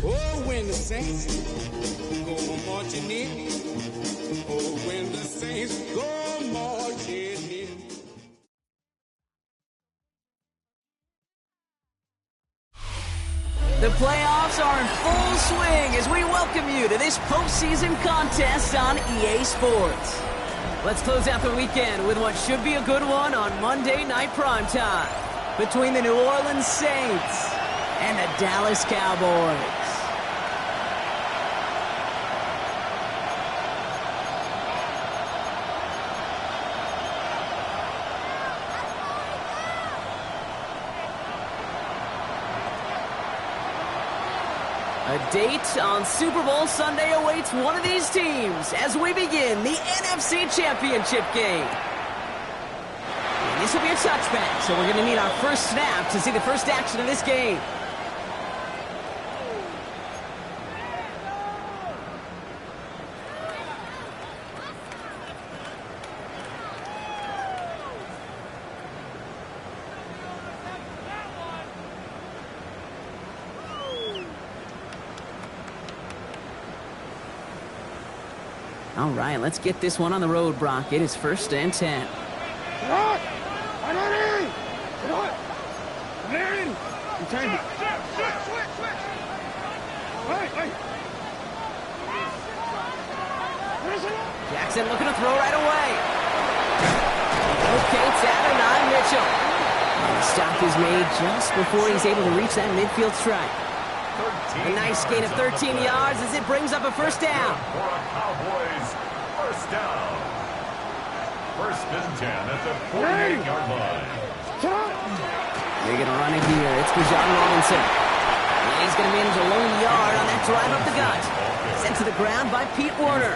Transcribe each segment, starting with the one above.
Oh, when the saints go marching in. Oh, when the saints go marching in. The playoffs are in full swing as we welcome you to this postseason contest on EA Sports. Let's close out the weekend with what should be a good one on Monday Night Primetime between the New Orleans Saints and the Dallas Cowboys. A date on Super Bowl Sunday awaits one of these teams as we begin the NFC Championship game. And this will be a touchback, so we're going to need our first snap to see the first action of this game. All right, let's get this one on the road, Brock. It is 1st and 10. Jackson looking to throw right away. Okay, it's out and Mitchell. And the stop is made just before he's able to reach that midfield strike. A nice gain of 13 yards as it brings up a first down. For a Cowboys first down. 1st and 10 at the 48-yard line. They're going to run it here. It's Bijan Robinson. And he's going to manage a lone yard on that drive up the gut. Sent to the ground by Pete Werner.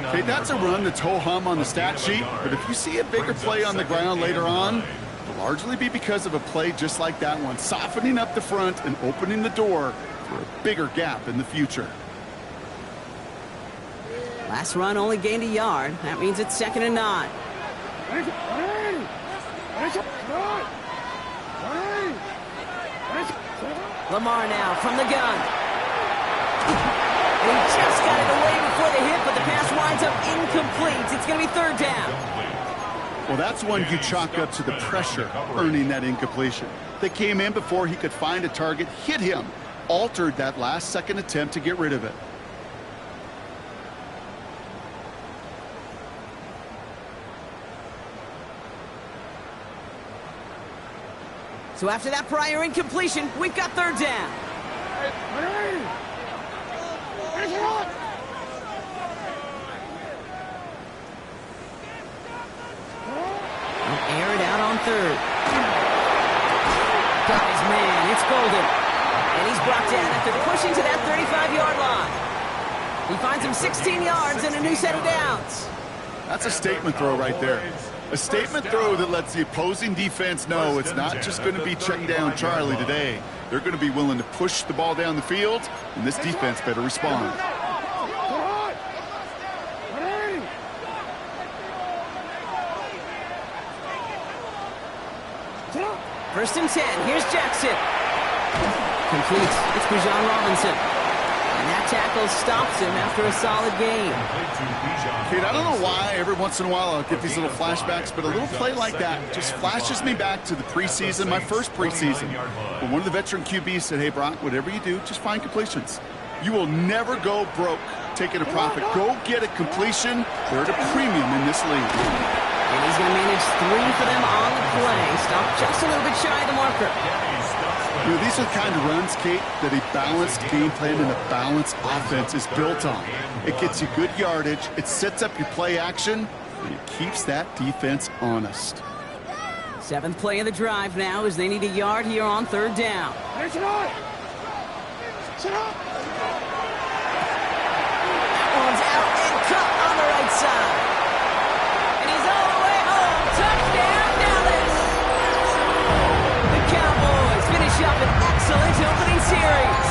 Okay, that's a run that's ho-hum on the stat sheet, but if you see a bigger play on the ground later on, it'll largely be because of a play just like that one, softening up the front and opening the door for a bigger gap in the future. Last run only gained a yard. That means it's 2nd and 9. Lamar now from the gun. And he just got it away before the hit, but the pass winds up incomplete. It's going to be 3rd down. Well, that's one you chalk up to the pressure earning that incompletion. They came in before he could find a target, hit him, altered that last-second attempt to get rid of it. So after that prior incompletion, we've got 3rd down. Air it out on 3rd. Got his man. It's Golden. And he's brought down after pushing to that 35-yard line. He finds him 16 yards and a new set of downs. That's a statement throw right there. A statement throw that lets the opposing defense know it's not just going to be check down Charlie today. They're going to be willing to push the ball down the field, and this defense better respond. First and 10. Here's Jackson. Complete. It's Bijan Robinson. And that tackle stops him after a solid gain. Kid, I don't know why every once in a while I'll get these little flashbacks, but a little play like that just flashes me back to the preseason, my first preseason. When one of the veteran QBs said, hey, Brock, whatever you do, just find completions. You will never go broke taking a profit. Go get a completion. They're at a premium in this league. And he's going to manage 3 for them on the play. Stop just a little bit shy of the marker. You know, these are the kind of runs, Kate, that a balanced game plan and a balanced offense is built on. It gets you good yardage, it sets up your play action, and it keeps that defense honest. 7th play of the drive now as they need a yard here on 3rd down. That one's out and cut on the right side. And he's all the way home. Touchdown, Dallas! The Cowboys finish up an excellent opening series.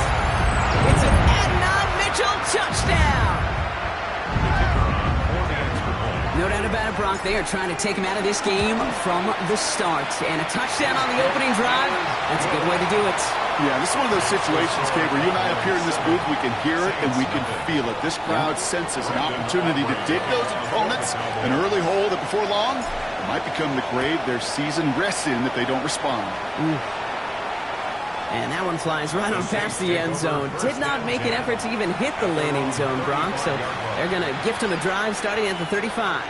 It's an Adnan Mitchell touchdown. No doubt about it, Brock. They are trying to take him out of this game from the start. And a touchdown on the opening drive, that's a good way to do it. Yeah, this is one of those situations, Kate, where you and I up here in this booth, we can hear it and we can feel it. This crowd senses an opportunity to dig those opponents an early hole that before long it might become the grave their season rests in if they don't respond. And that one flies right on past the end zone. Did not make an effort to even hit the landing zone, Brock. So they're going to gift him a drive starting at the 35.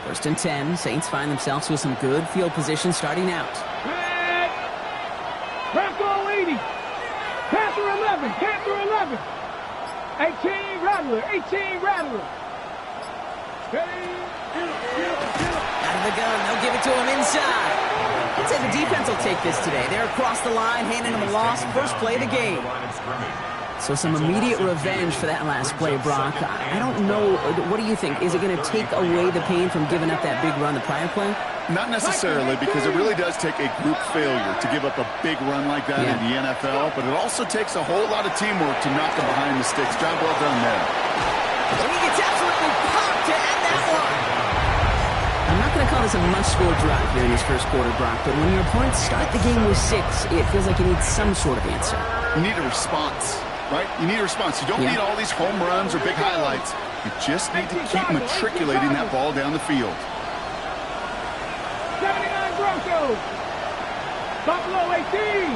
First and 10. Saints find themselves with some good field position starting out. Panther 80. Panther 11. Panther 11. 18 Rattler. 18 Rattler. Out of the gun. They'll give it to him inside. I'd say the defense will take this today. They're across the line, handing him a loss. First play of the game. So some immediate revenge for that last play, Brock. I don't know. What do you think? Is it going to take away the pain from giving up that big run the prior play? Not necessarily, because it really does take a group failure to give up a big run like that in the NFL, but it also takes a whole lot of teamwork to knock them behind the sticks. Job well done there. And he gets absolutely popped to end that one. I'm not going to call this a must-score drive here in this first quarter, Brock, but when your opponents start the game with 6, it feels like you need some sort of answer. You need a response. Right? You need a response. You don't need all these home runs or big highlights. You just need to keep matriculating that ball down the field. 79 Broncos. Buffalo 18.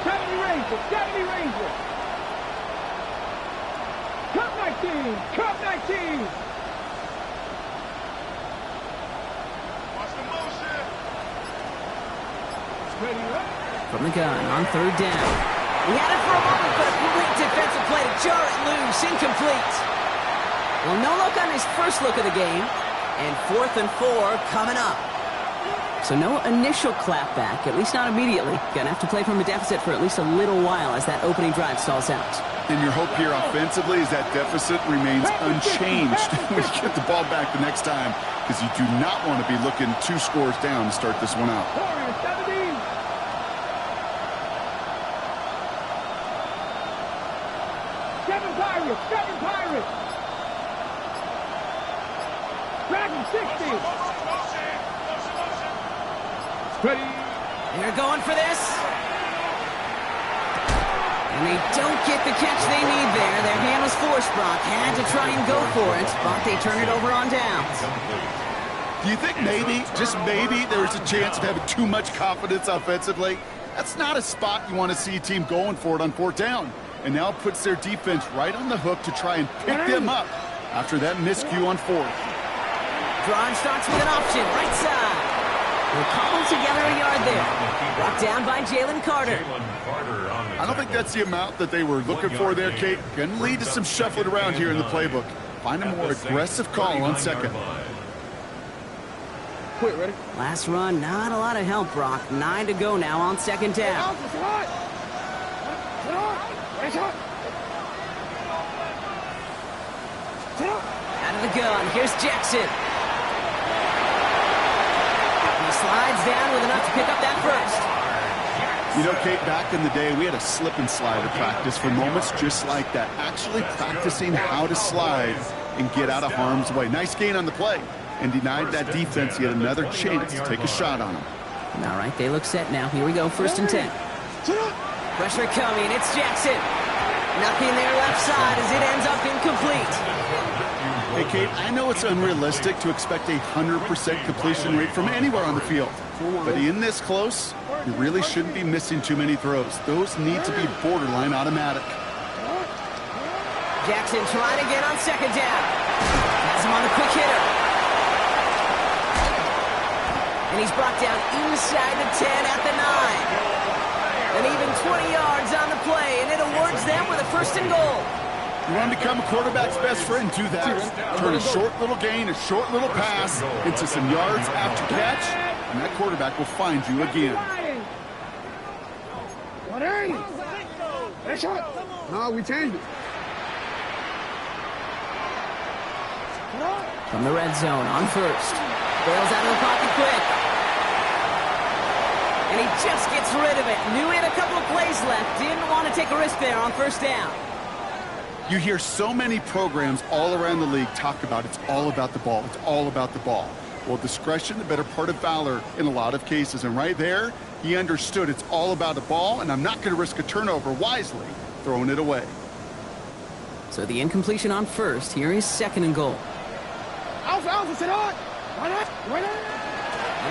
70 Rangers. 70 Rangers. Cup 19. Cup 19. Watch the motion. Ready up. From the gun on 3rd down. He had it for a moment, but a great defensive play to jar it loose. Incomplete. Well, no luck on his first look of the game. And 4th and 4 coming up. So no initial clapback, at least not immediately. Gonna have to play from a deficit for at least a little while as that opening drive stalls out. And your hope here offensively is that deficit remains unchanged when you get the ball back the next time, because you do not want to be looking 2 scores down to start this one out. Seven Pirates. Dragon 60. Ready. They're going for this. And they don't get the catch they need there. Their hand was forced, Brock. Had to try and go for it, but they turn it over on downs. Do you think maybe, just maybe, there's a chance of having too much confidence offensively? That's not a spot you want to see a team going for it on 4th down. And now it puts their defense right on the hook to try and pick them up after that miscue on 4th. Drive starts with an option, right side. We'll cobble together a yard there. Brought down by Jalen Carter. I don't think that's the amount that they were looking for there, Kate. Going to lead to some shuffling around here in the playbook. Find a more aggressive call on 2nd. Quit, ready? Last run, not a lot of help, Brock. 9 to go now on 2nd down. Out of the gun, here's Jackson. He slides down with enough to pick up that first. You know, Kate, back in the day, we had a slip and slider practice for moments just like that. Actually practicing how to slide and get out of harm's way. Nice gain on the play, and denied that defense yet another chance to take a shot on him. All right, they look set now. Here we go, 1st and 10. Pressure coming, it's Jackson. Nothing there left side as it ends up incomplete. Hey, Kate, I know it's unrealistic to expect a 100% completion rate from anywhere on the field. But in this close, you really shouldn't be missing too many throws. Those need to be borderline automatic. Jackson trying to get on 2nd down. Has him on the quick hitter. And he's brought down inside the 10 at the 9. And even 20 yards on the play, and it awards them with a 1st and goal. You want to become a quarterback's best friend, do that. Turn a short little gain, a short little pass into some yards after catch, and that quarterback will find you again. No, we changed it. From the red zone on 1st. Bails out of the pocket quick. And he just gets rid of it. Knew he had a couple of plays left. Didn't want to take a risk there on 1st down. You hear so many programs all around the league talk about it's all about the ball. It's all about the ball. Well, discretion, the better part of valor in a lot of cases. And right there, he understood it's all about the ball, and I'm not going to risk a turnover wisely, throwing it away. So the incompletion on 1st. Here is 2nd and goal. An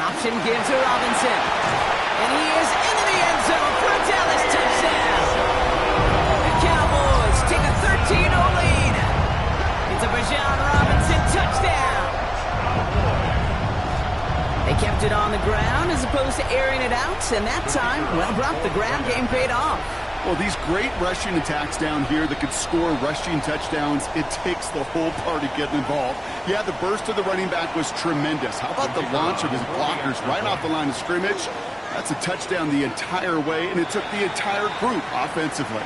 option give to Robinson. And he is into the end zone for a Dallas touchdown. The Cowboys take a 13-0 lead. It's a Bijan Robinson touchdown. They kept it on the ground as opposed to airing it out, and that time, well, Brock, the ground game paid off. Well, these great rushing attacks down here that could score rushing touchdowns, it takes the whole party getting involved. Yeah, the burst of the running back was tremendous. How about the launch of his blockers right off the line of scrimmage? That's a touchdown the entire way, and it took the entire group offensively.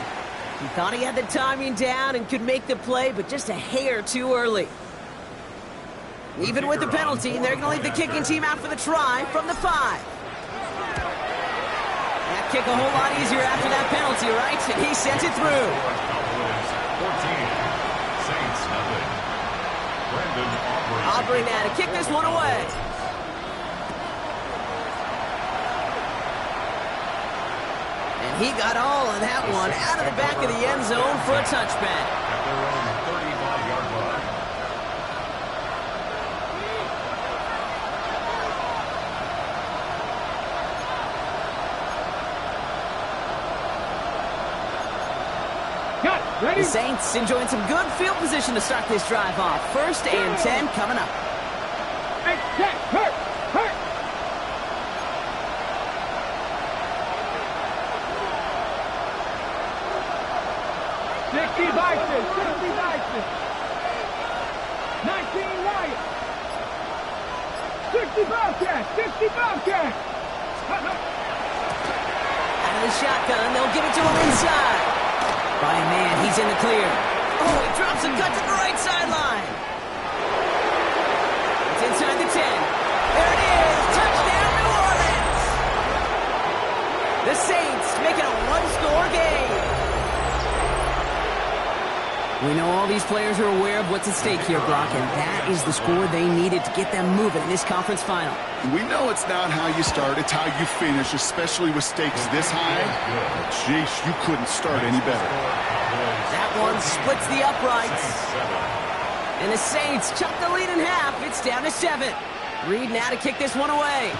He thought he had the timing down and could make the play, but just a hair too early. Even with the penalty, they're going to leave the kicking team out for the try from the 5. That kick a whole lot easier after that penalty, right? And he sent it through. 14, Saints nothing. Aubrey now to kick this one away. And he got all of that one out of the back of the end zone for a touchback. At their own 35-yard line. The Saints enjoying some good field position to start this drive off. 1st and 10 coming up. Hurt! 60 Bison! 60 Bison! 19 Wyatt! 60 Bobcat! 60 Bobcat! Out of the shotgun, they'll give it to him inside. By a man, he's in the clear. Oh, he drops a cut to the right sideline. It's inside the 10. There it is. Touchdown, New Orleans. The Saints make it a one-score game. We know all these players are aware of what's at stake here, Brock, and that is the score they needed to get them moving in this conference final. We know it's not how you start, it's how you finish, especially with stakes this high. Jeez, you couldn't start any better. That one splits the uprights. And the Saints chop the lead in half. It's down to 7. Reed now to kick this one away.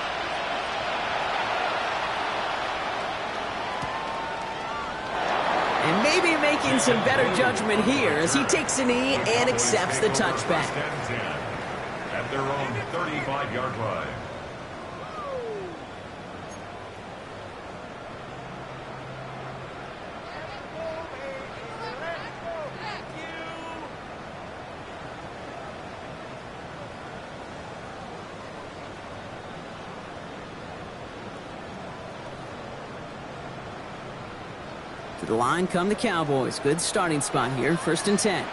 And maybe making some better judgment here as he takes a knee and accepts the touchback. At their own 35-yard line. To the line come the Cowboys. Good starting spot here. 1st and 10.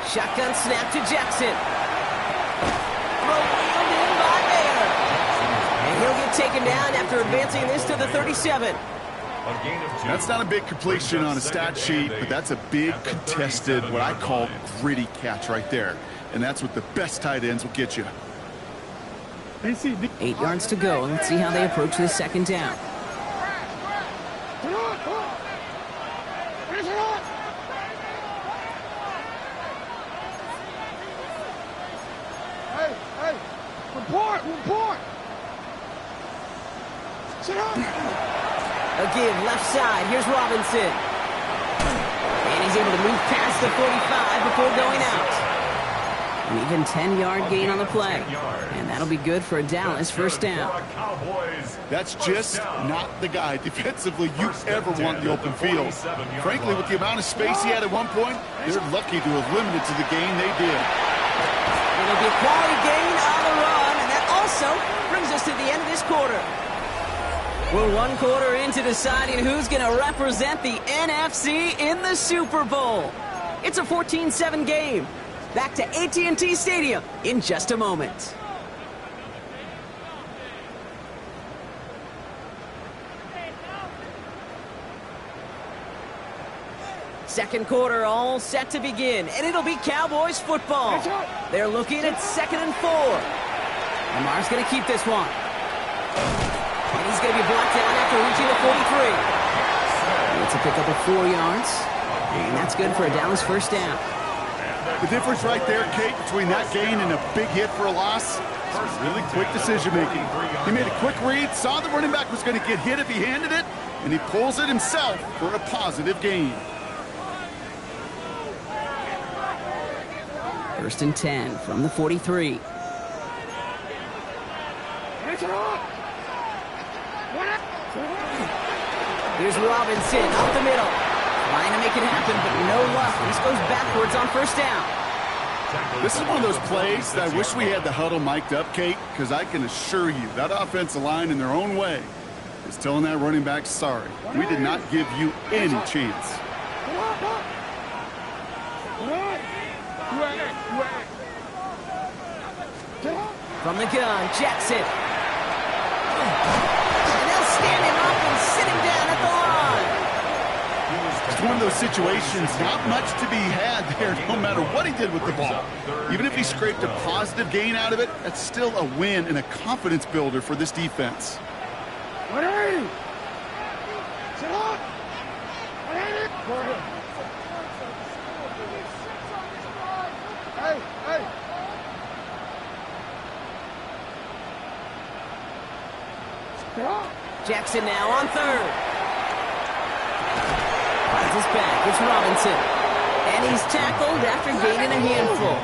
Shotgun snap to Jackson. Throw wheeled in by Baylor. And he'll get taken down after advancing this to the 37. That's not a big completion on a stat sheet, but that's a big contested, what I call gritty catch right there. And that's what the best tight ends will get you. 8 yards to go. Let's see how they approach this 2nd down. Hey, report! Sit up! Again, left side. Here's Robinson. And he's able to move past the 45 before going out. An even 10-yard gain on the play. And that'll be good for a Dallas 1st down. That's just not the guy defensively you ever want in the open field. Frankly, with the amount of space he had at one point, they're lucky to have limited to the gain they did. It'll be a quality gain on the run, and that also brings us to the end of this quarter. We're 1 quarter into deciding who's going to represent the NFC in the Super Bowl. It's a 14-7 game. Back to AT&T Stadium in just a moment. Second quarter all set to begin, and it'll be Cowboys football. They're looking at 2nd and 4. Lamar's going to keep this one. And he's going to be blocked down after reaching the 43. It's a pickup of 4 yards, and that's good for a Dallas 1st down. The difference right there, Kate, between that gain and a big hit for a loss is really quick decision-making. He made a quick read, saw the running back was going to get hit if he handed it, and he pulls it himself for a positive gain. 1st and 10 from the 43. Here's Robinson up the middle. Trying to make it happen, but no luck. This goes backwards on 1st down. This is one of those plays that I wish we had the huddle mic'd up, Kate, because I can assure you that offensive line in their own way is telling that running back, sorry, we did not give you any chance. From the gun, Jackson. And they'll stand him up and sit him down at the line. It's one of those situations, not much to be had there, no matter what he did with the ball. Even if he scraped a positive gain out of it, that's still a win and a confidence builder for this defense. Hey! Jackson now on 3rd. Finds his back. It's Robinson. And he's tackled after gaining a handful.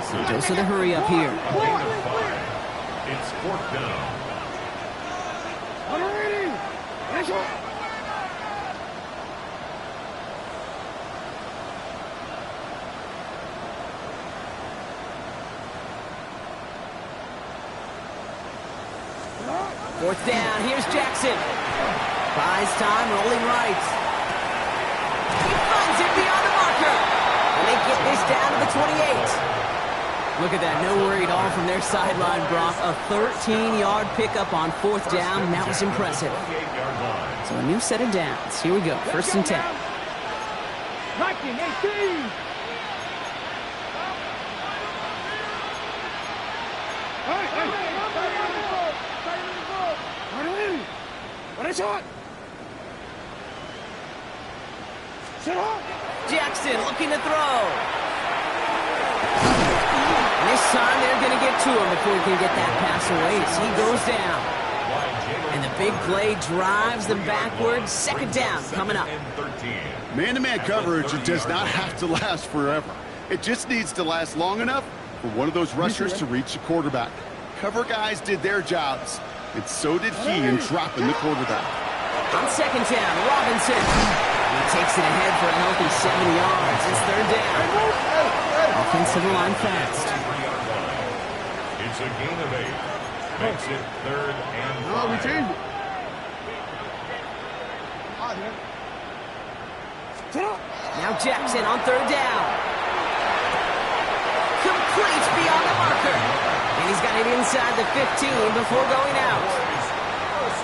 So dose of the hurry up here. It's 4th down. Fourth down, here's Jackson. Buys time, rolling right. He finds it beyond the marker. And they get this down to the 28. Look at that, no worry at all from their sideline, Brock. A 13-yard pickup on fourth down. That was impressive. So a new set of downs. Here we go, first and 10. 19, 18. Jackson looking to throw. And this time they're going to get to him before he can get that pass away as he goes down. And the big play drives them backwards. Second down coming up. Man-to-man coverage, it does not have to last forever. It just needs to last long enough for one of those rushers to reach the quarterback. Cover guys did their jobs, and so did he in dropping the quarterback. On second down, Robinson. He takes it ahead for a healthy 7 yards. It's third down. Offensive line fast. It's a gain of 8. Makes it third and 5. No, we changed it. Now Jackson on third down. Complete beyond the marker. And he's got it inside the 15 before going out.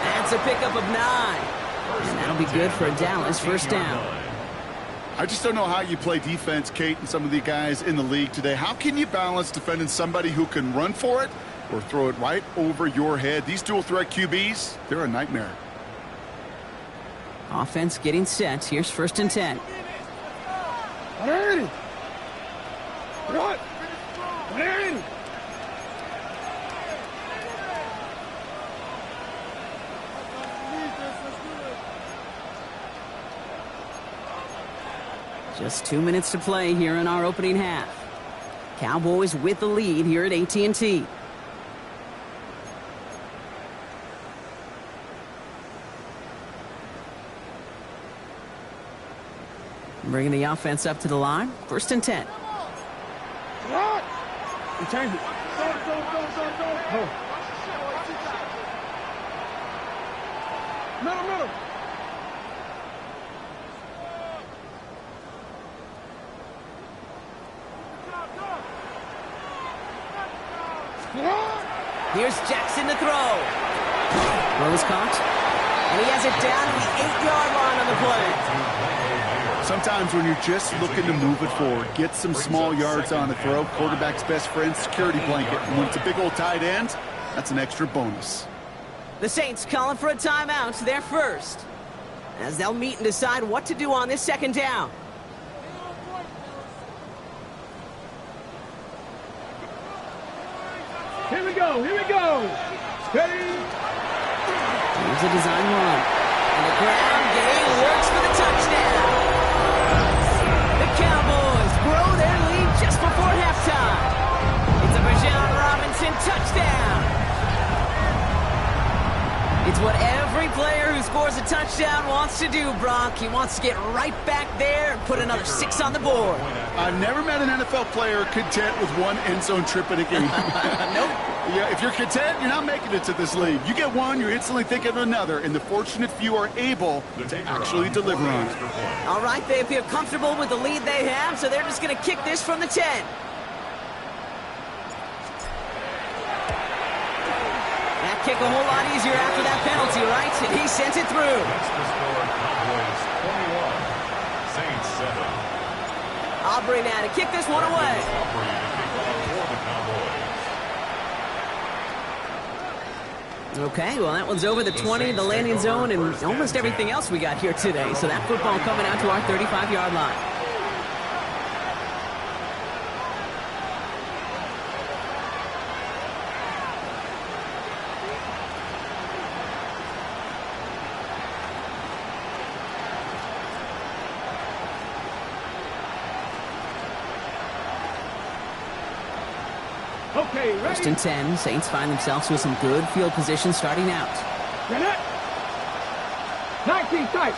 That's a pickup of 9. And that'll be good for a Dallas first down. I just don't know how you play defense, Kate, and some of the guys in the league today. How can you balance defending somebody who can run for it or throw it right over your head? These dual-threat QBs, they're a nightmare. Offense getting set. Here's first and 10. What? Just 2 minutes to play here in our opening half. Cowboys with the lead here at AT&T. Bringing the offense up to the line. First and 10. What? We changed it. Go. Middle. Here's Jackson to throw. Throw is caught. And he has it down to the 8-yard line on the play. Sometimes when you're just looking to move it forward, get some small yards on the throw, quarterback's best friend, security blanket. And when it's a big old tight end, that's an extra bonus. The Saints calling for a timeout. They're first, as they'll meet and decide what to do on this second down. Here we go. Steady. Here's a design run. And the ground game works for the touchdown. The Cowboys grow their lead just before halftime. It's a Bijan Robinson touchdown. It's what every player who scores a touchdown wants to do, Brock. He wants to get right back there and put another 6 on the board. I've never met an NFL player content with one end zone trip in a game. Nope. Yeah, if you're content, you're not making it to this league. You get one, you're instantly thinking of another, and the fortunate few are able to actually deliver on it. All right, they feel comfortable with the lead they have, so they're just going to kick this from the 10. That kick a whole lot easier after that penalty, right? And he sent it through. That's the score. Cowboys 21, Saints 7. Aubrey now to kick this one away. Aubrey to kick off for the Cowboys. Okay, well, that one's over the 20, the landing zone, and almost everything else we got here today. So that football coming out to our 35-yard line. Okay, ready? First and 10, Saints find themselves with some good field position starting out. Get it. 19 tight.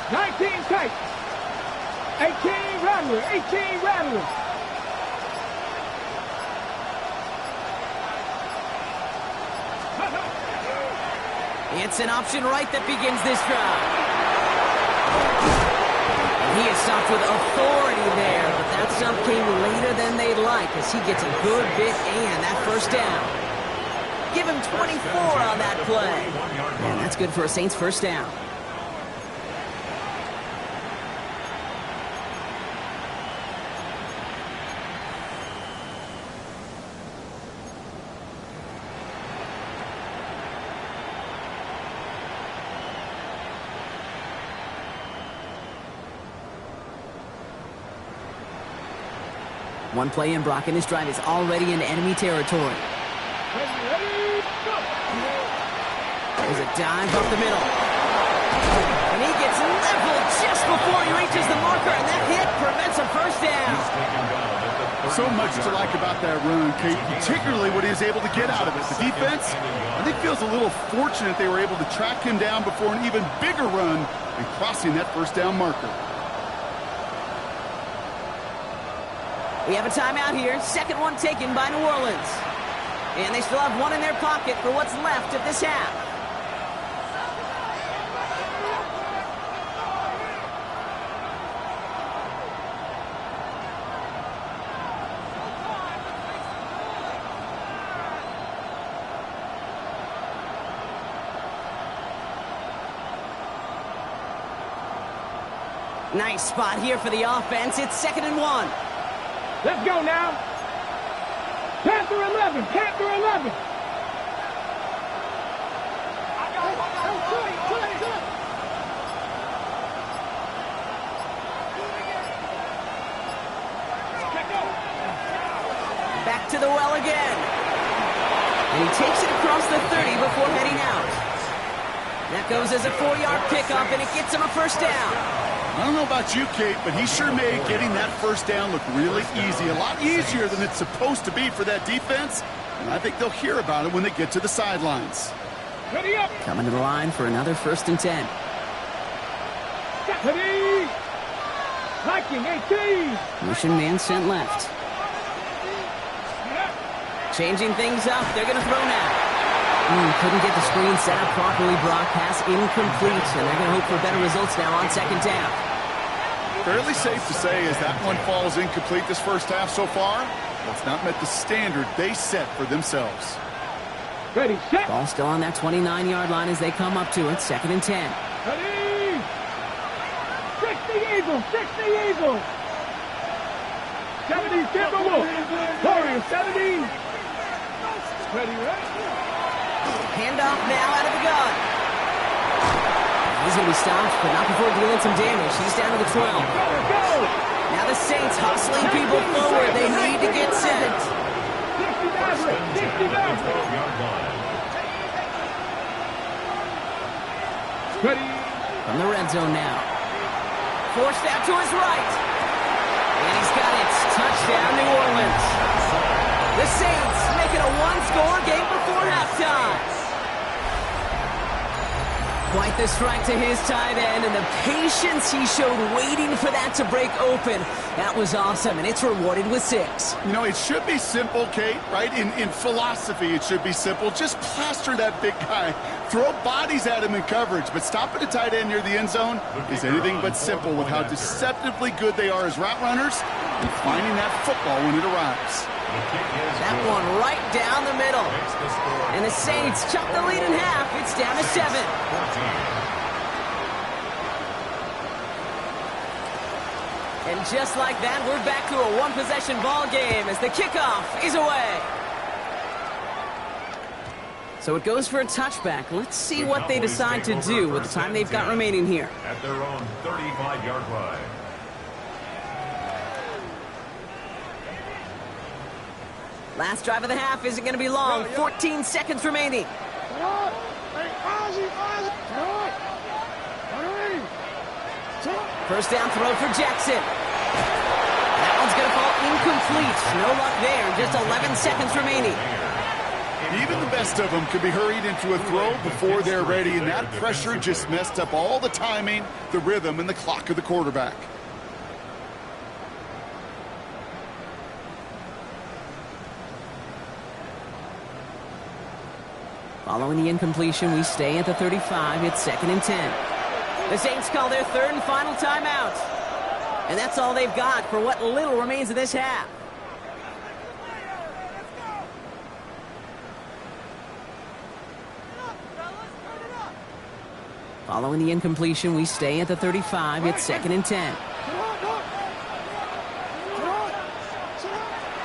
18 rattler. 18 rattler. It's an option right that begins this drive. He is stopped with authority there, but that stop came later than they'd like as he gets a good bit and that first down. Give him 24 on that play. And that's good for a Saints first down. One play in, Brock, and his drive is already in enemy territory. There's a dive up the middle. And he gets leveled just before he reaches the marker, and that hit prevents a first down. So much to like about that run, Kate, particularly what he was able to get out of it. The defense, I think, feels a little fortunate they were able to track him down before an even bigger run and crossing that first down marker. We have a timeout here. Second one taken by New Orleans. And they still have one in their pocket for what's left of this half. Nice spot here for the offense. It's 2nd and 1. Let's go now. Panther 11. Panther 11. Back to the well again. And he takes it across the 30 before heading out. That goes as a 4-yard pickup, and it gets him a first down. I don't know about you, Kate, but he sure made getting that first down look really easy. A lot easier than it's supposed to be for that defense. And I think they'll hear about it when they get to the sidelines. Ready up. Coming to the line for another 1st and 10. Ready. Viking 18. Motion man sent left. Changing things up. They're going to throw now. Couldn't get the screen set up properly, Brock. Pass incomplete, and they're going to hope for better results now on 2nd down. Fairly safe to say as that one falls incomplete this first half so far, it's not met the standard they set for themselves. Ready, set. Ball still on that 29-yard line as they come up to it. 2nd and 10. Ready. 60 Eagles. 60 Eagles. 70 Timberwolves. Warriors 70. Ready, ready. Handoff now out of the gun. He's going to be stopped, but not before dealing some damage. He's down to the 12. Go. Now the Saints hustling people forward. They need to get set. 60 Maverick. 60 Maverick. Ready. From the red zone now. Forced out to his right. And he's got it. Touchdown, New Orleans. The Saints make it a one-score game before halftime. Quite the strike to his tight end, and the patience he showed waiting for that to break open. That was awesome, and it's rewarded with 6. You know, it should be simple, Kate, right? In philosophy, it should be simple. Just plaster that big guy. Throw bodies at him in coverage, but stopping a tight end near the end zone is anything but simple with how deceptively good they are as route runners and finding that football when it arrives. That one right down the middle. And the Saints chop the lead in half. It's down to 7. And just like that, we're back to a one-possession ball game as the kickoff is away. So it goes for a touchback. Let's see what they decide to do with the time they've got remaining here. At their own 35-yard line. Last drive of the half isn't going to be long. 14 seconds remaining. First down throw for Jackson. That one's going to fall incomplete. No luck there. Just 11 seconds remaining. Even the best of them could be hurried into a throw before they're ready, and that pressure just messed up all the timing, the rhythm, and the clock of the quarterback. Following the incompletion, we stay at the 35. It's 2nd and 10. The Saints call their 3rd and final timeout. And that's all they've got for what little remains of this half. Following the incompletion, we stay at the 35. It's 2nd and 10.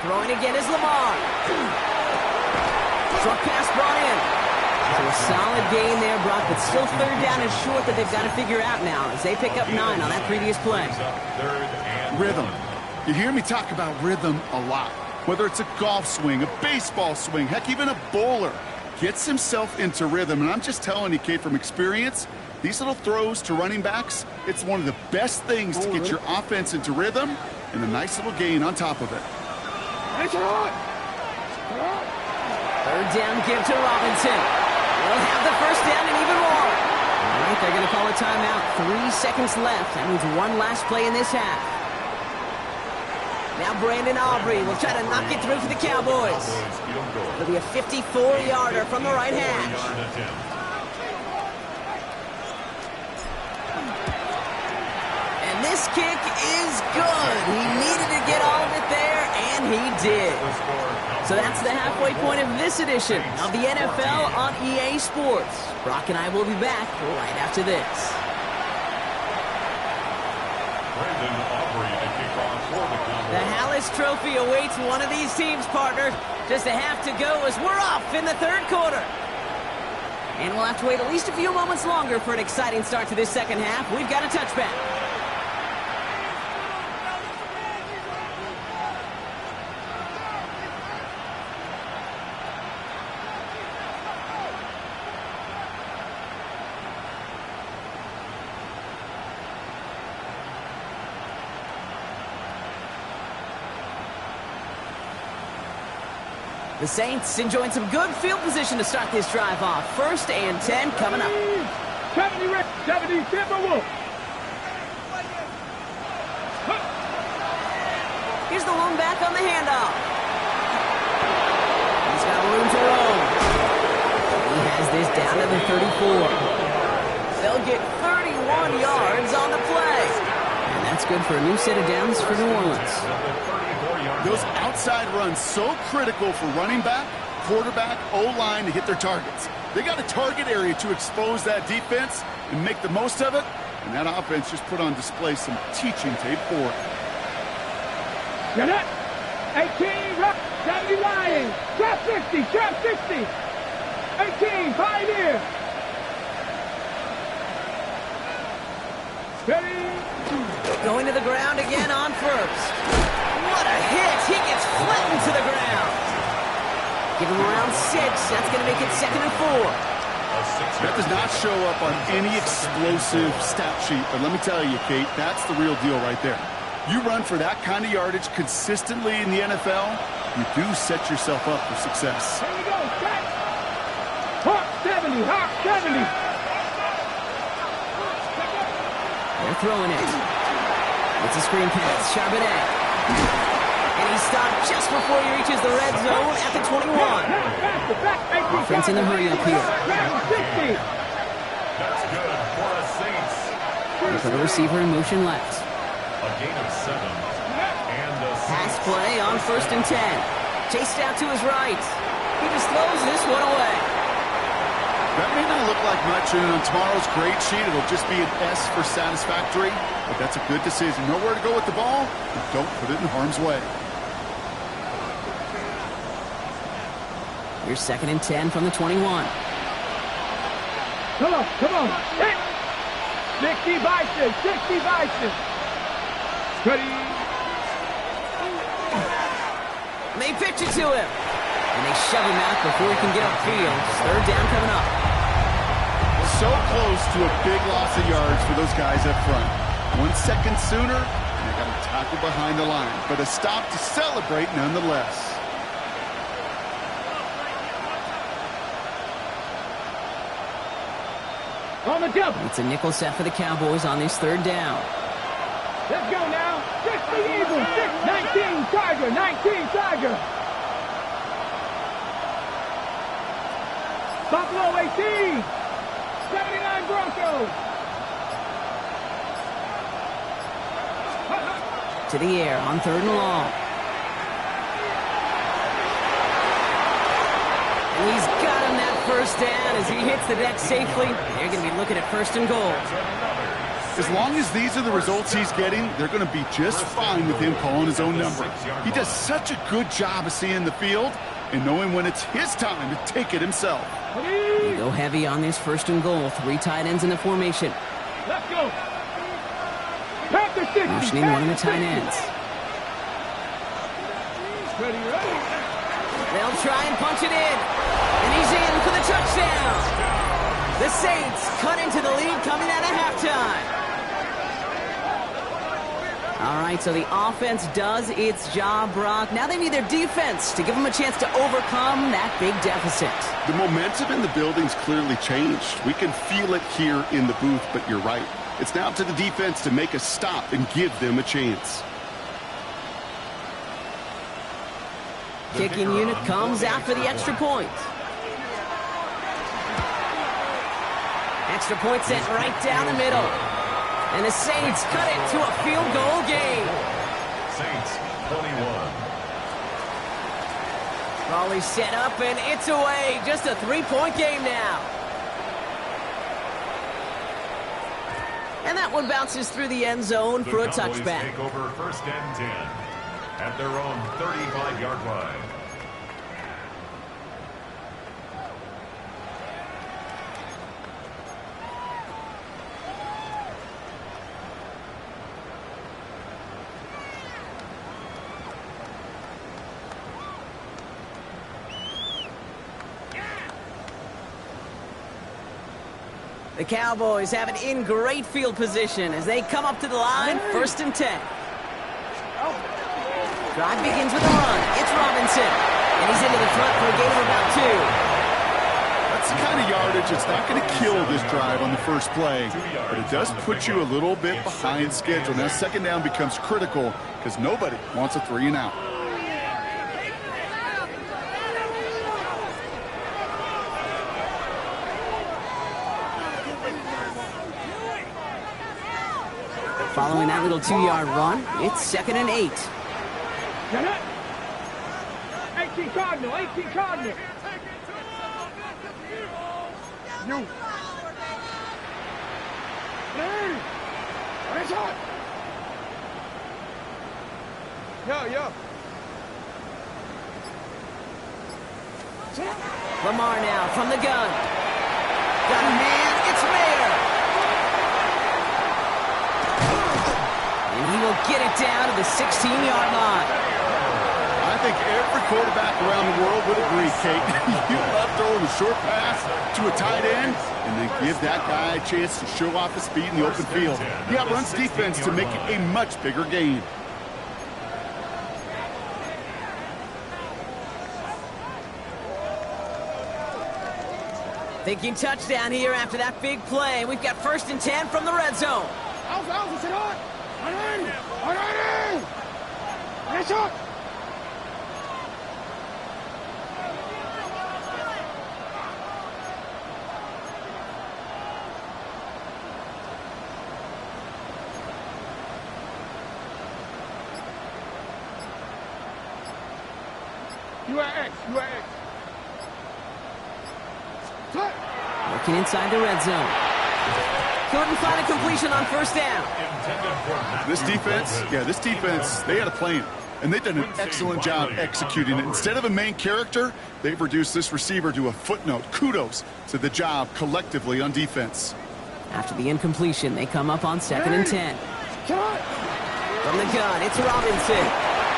Throwing again is Lamar. Short pass brought in. So a solid gain there, Brock, but still 3rd down and short that they've got to figure out now as they pick up 9 on that previous play. Rhythm. You hear me talk about rhythm a lot. Whether it's a golf swing, a baseball swing, heck, even a bowler gets himself into rhythm. And I'm just telling you, Kate, from experience, these little throws to running backs, it's one of the best things to get your offense into rhythm and a nice little gain on top of it. 3rd down, give to Robinson. They'll have the 1st down and even more. All right, they're going to call a timeout. 3 seconds left. That means one last play in this half. Now Brandon Aubrey will try to knock it through for the Cowboys. It'll be a 54-yarder from the right hash. And this kick is good. He needed to get all of it there, and he did. So that's the halfway point of this edition of the NFL on EA Sports. Brock and I will be back right after this. The Hallis Trophy awaits one of these teams, partner. Just a half to go as we're off in the 3rd quarter. And we'll have to wait at least a few moments longer for an exciting start to this 2nd half. We've got a touchback. The Saints enjoying some good field position to start this drive off. 1st and 10 coming up. 70 Timberwolves. Here's the lone back on the handoff. He's got room to roam. He has this down to the 34. They'll get 31 yards on the play. And that's good for a new set of downs for New Orleans. Those outside runs so critical for running back, quarterback, O-line to hit their targets. They got a target area to expose that defense and make the most of it, and that offense just put on display some teaching tape for it. Get it. 18, rock, 70 Lions. Drop 60, drop 60. 18, Pioneer. Steady. Going to the ground again on 1st. What a hit! He gets flattened to the ground. Give him around 6. That's going to make it 2nd and 4. That does not show up on any explosive stat sheet, but let me tell you, Kate, that's the real deal right there. You run for that kind of yardage consistently in the NFL, you do set yourself up for success. Here we go, set. Hawk 70, Hawk 70. They're throwing it. It's a screen pass. Charbonnet. And he stopped just before he reaches the red zone at the 21. Offense in the hurry up here. That's good for the Saints. They put a receiver in motion left. A gain of 7. And the Pass play on 1st and 10. Chased out to his right. He just throws this one away. That may not look like much, and on tomorrow's grade sheet, it'll just be an S for satisfactory, but that's a good decision. Know where to go with the ball, and don't put it in harm's way. Here's 2nd and 10 from the 21. Come on, come on. Hit. 60 Bison, 60 Bison. Ready. And they pitch it to him. And they shove him out before he can get upfield. 3rd down coming up. So close to a big loss of yards for those guys up front. 1 second sooner, and they got to tackle behind the line. But a stop to celebrate nonetheless. On the jump. It's a nickel set for the Cowboys on this 3rd down. Let's go now. 60 Eagles, 19 Tiger, 19 Tiger. Buffalo 18. 79 Broncos. To the air on 3rd and long. And he's got him that first down as he hits the deck safely. They're going to be looking at 1st and goal. As long as these are the results he's getting, they're going to be just fine with him calling his own number. He does such a good job of seeing the field and knowing when it's his time to take it himself. They go heavy on this 1st and goal. 3 tight ends in the formation. Let's go. Panther 60. Motioning one of the tight ends. Ready, ready. They'll try and punch it in. And he's in for the touchdown. The Saints cut into the lead coming out of halftime. All right, so the offense does its job, Brock. Now they need their defense to give them a chance to overcome that big deficit. The momentum in the building's clearly changed. We can feel it here in the booth, but you're right. It's now up to the defense to make a stop and give them a chance. Kicking unit comes out for the extra point. Extra point sent right down the middle. And the Saints cut it to a field goal game. Saints 21. Raleigh set up and it's away. Just a 3-point game now. And that one bounces through the end zone for a touchback. Take over 1st and 10 at their own 35-yard line. The Cowboys have it in great field position as they come up to the line, 1st and 10. Drive begins with a run. It's Robinson. And he's into the front for a gain of about 2. That's the kind of yardage that's not going to kill this drive on the first play, but it does put you a little bit behind schedule. Now 2nd down becomes critical because nobody wants a 3 and out. Following that little 2-yard run, it's 2nd and 8. 18 Cardinal, 18 Cardinal. You. Hey! What is up? Yo. Lamar now from the gun. Got a man, it's Mayer. And he will get it down to the 16-yard line. I think every quarterback around the world would agree, Kate. You love throwing a short pass to a tight end and then give that guy a chance to show off his speed in the open field. He outruns defense to make it a much bigger gain. Thinking touchdown here after that big play. We've got 1st and 10 from the red zone. You are X. Looking inside the red zone. Couldn't find a completion on 1st down. This defense, they had a plan, and they've done an excellent job executing it. Instead of a main character, they've reduced this receiver to a footnote. Kudos to the job collectively on defense. After the incompletion, they come up on 2nd and 10. From the gun, it's Robinson.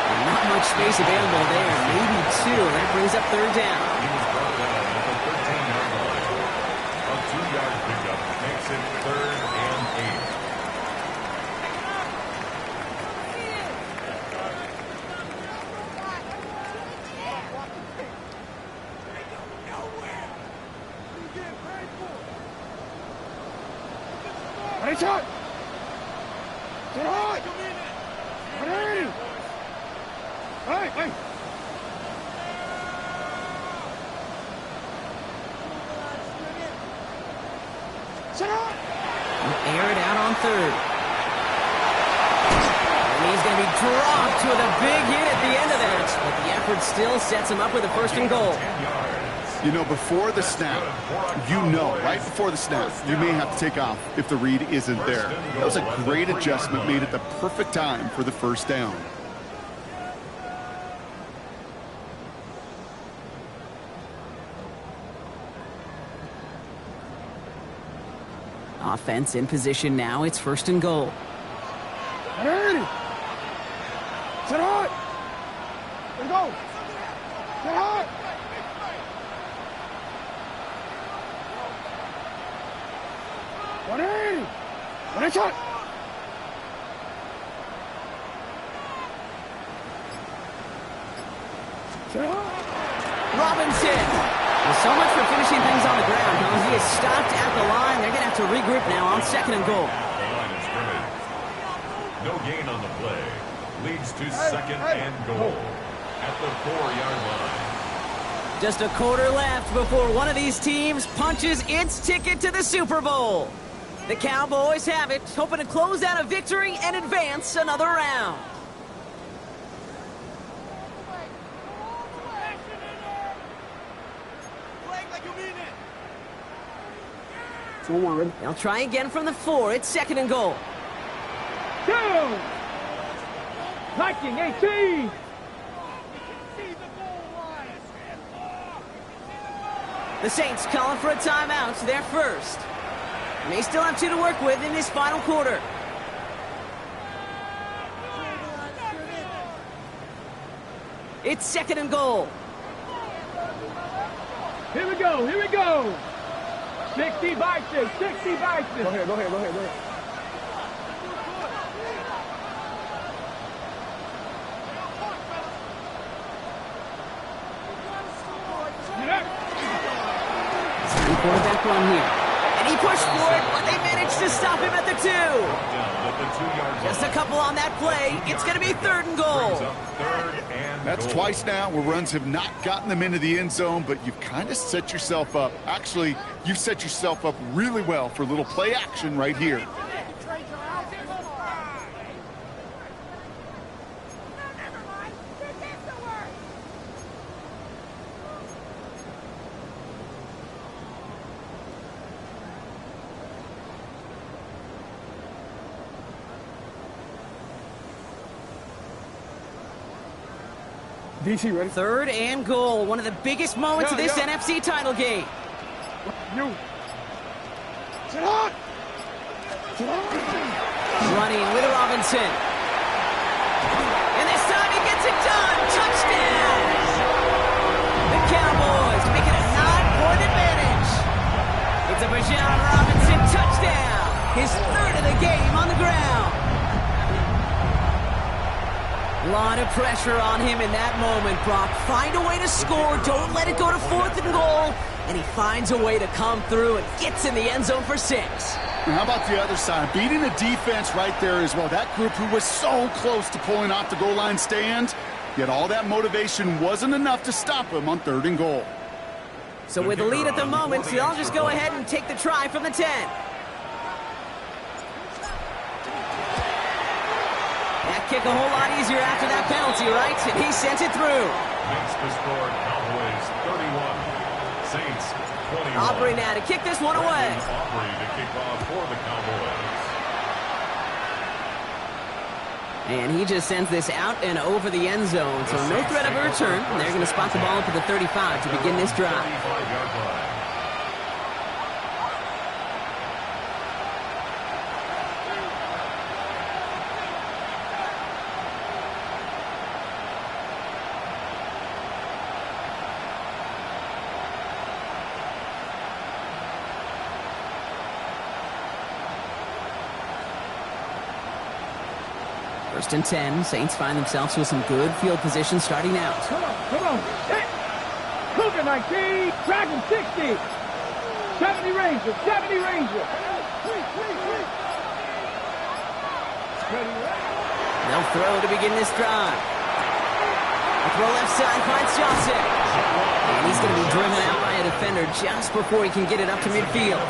And not much space available there. Maybe 2. That brings up 3rd down. He was brought down at the 13-yard line. A 2-yard pickup makes it 3rd and 8. Ready, shot! Get hard! Ready! Hey! Air it out on third. And he's going to be dropped with a big hit at the end of that. But the effort still sets him up with a first and goal. You know, before the snap, right before the snap, you may have to take off if the read isn't there. That was a great adjustment made at the perfect time for the first down. Offense in position now. It's first and goal. Ready. Set hard. Let's go. Set hard. One shot. Robinson. Well, so much for finishing things on the ground, huh? He is stopped at the line. They're going to have to regroup now on second and goal. The line of scrimmage. No gain on the play. Leads to second and goal at the 4-yard line. Just a quarter left before one of these teams punches its ticket to the Super Bowl. The Cowboys have it, hoping to close out a victory and advance another round. They'll try again from the 4. It's second and goal. Down. Liking 18. The Saints calling for a timeout. They're first. And they still have 2 to work with in this final quarter. It's second and goal. Here we go. 60 by 6. 60 by 6. Go ahead. Quarterback run here. And he pushed for it, but they managed to stop him at the 2. Just a couple on that play. It's going to be third and goal. That's twice now where runs have not gotten them into the end zone, but you've kind of set yourself up. Actually, you've set yourself up really well for a little play action right here. DC ready? Third and goal. One of the biggest moments of this NFC title game. Running with Robinson. And this time he gets it done. Touchdown! The Cowboys make it a 9-point advantage. It's a Bijan Robinson touchdown. His third of the game on the ground. A lot of pressure on him in that moment, Brock. Find a way to score. Don't let it go to fourth and goal. And he finds a way to come through and gets in the end zone for 6. And how about the other side? Beating the defense right there as well. That group who was so close to pulling off the goal line stand, yet all that motivation wasn't enough to stop him on third and goal. So with the lead at the moment, they'll just go ahead and take the try from the 10. Kick a whole lot easier after that penalty, right? And he sent it through. Makes the score Cowboys 31, Saints 21. Aubrey now to kick this one away. Aubrey to kick off for the Cowboys. And he just sends this out and over the end zone. So no threat of a return. And they're going to spot the ball up at the 35 to begin this drive. 35-yard line. First and 10. Saints find themselves with some good field position starting out. Come on. Hit. Cougar 19. Dragon 60. 70 Ranger. They'll throw to begin this drive. At throw left side, finds Johnson. And he's going to be driven out by a defender just before he can get it up to midfield.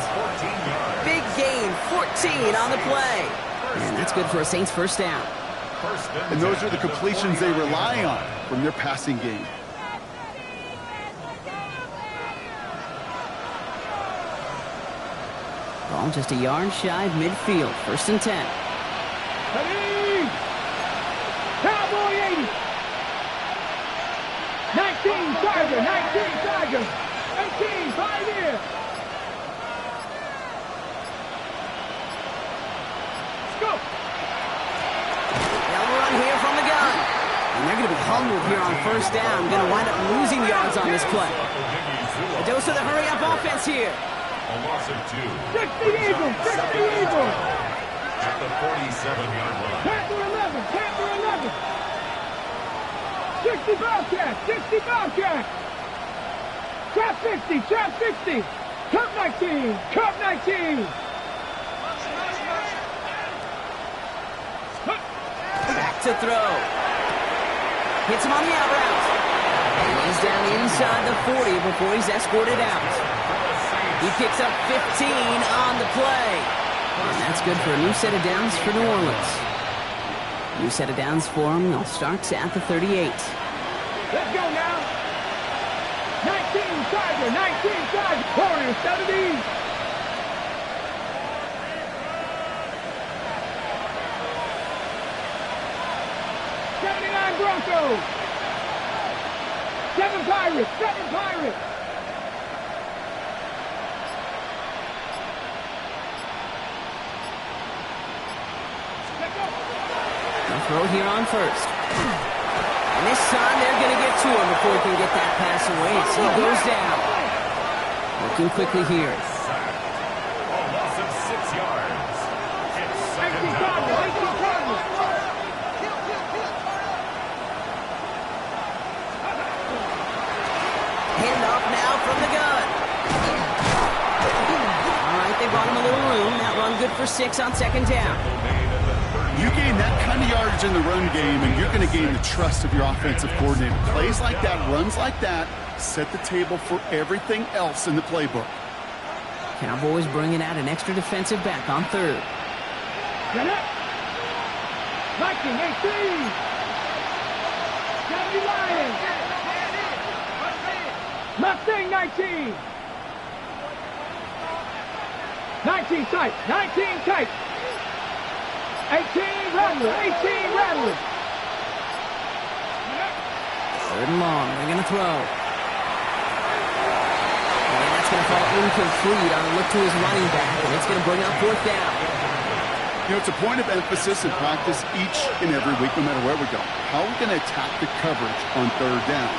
Big gain, 14 on the play. And that's good for a Saints first down. And those are the completions they rely on from their passing game. Ball just a yard shy of midfield. First and 10. Ready! Cowboy 80! 19 Tiger! 19 Tiger! 18 Pioneer! Let's go! They'll run here from the gun. And they're going to be humbled here on first down. Going to wind up losing yards on this play. A dose of the hurry-up offense here. A loss of 2. 60 Eagles! 60 Eagles! At the 47-yard line. Panther 11! Panther 11! 60 Bobcat! 60 Bobcat! Trap 60! Trap 60! Cup 19! Cup 19! Back to throw. Hits him on the out route. And he's down inside the 40 before he's escorted out. He picks up 15 on the play. And that's good for a new set of downs for New Orleans. New set of downs for him. They'll start at the 38. Let's go now. 19 Tiger, 19 Tiger. Corner 70. Broncos. 7 Pirates. 7 Pirates. They'll throw here on first. And this time they're going to get to him before he can get that pass away as he goes down. Looking quickly here. A loss of 6 yards. It's second down. Hand off now from the gun. All right, they brought him a little room. That run good for 6 on second down. You gain that kind of yardage in the run game, and you're going to gain the trust of your offensive coordinator. Plays like that, runs like that, set the table for everything else in the playbook. Cowboys bringing out an extra defensive back on third. Get it. Viking 18. 70 Lions. Mustang 19. 19 tight. 19 tight. 18 Rattler. 18 Rattler. Third and long. They're going to throw. And that's going to fall incomplete on a look to his running back. And it's going to bring up fourth down. You know, it's a point of emphasis in practice each and every week, no matter where we go. How are we going to attack the coverage on third down?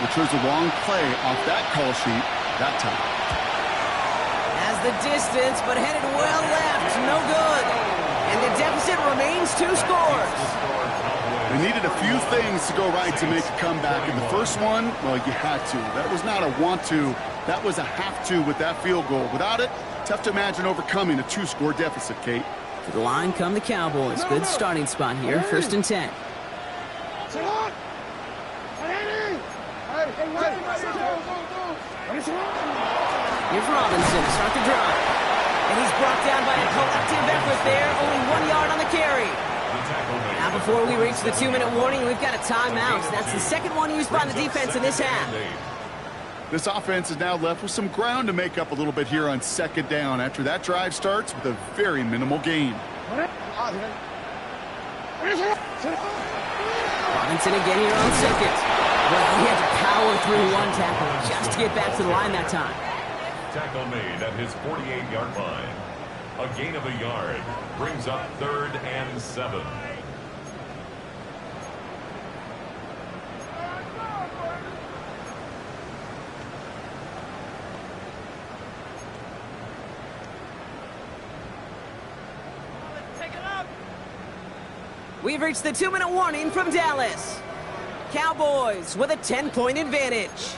We chose the wrong play off that call sheet that time. Has the distance, but headed well left. No good. And the deficit remains 2 scores. They needed a few things to go right to make a comeback. And the first one, well, you had to. That was not a want to. That was a have to with that field goal. Without it, tough to imagine overcoming a 2-score deficit, Kate. To the line come the Cowboys. Good starting spot here. First and 10. Here's Robinson to start the drive. And he's brought down by a collective effort there. Only 1 yard on the carry. Now before we reach the 2-minute warning, we've got a timeout. That's the second one used by the defense in this half. This offense is now left with some ground to make up a little bit here on second down after that drive starts with a very minimal gain. Robinson again here on second. Well, he had to power through one tackle just to get back to the line that time. Tackle made at his 48-yard line. A gain of a yard brings up 3rd and 7. We've reached the 2-minute warning from Dallas. Cowboys with a 10-point advantage.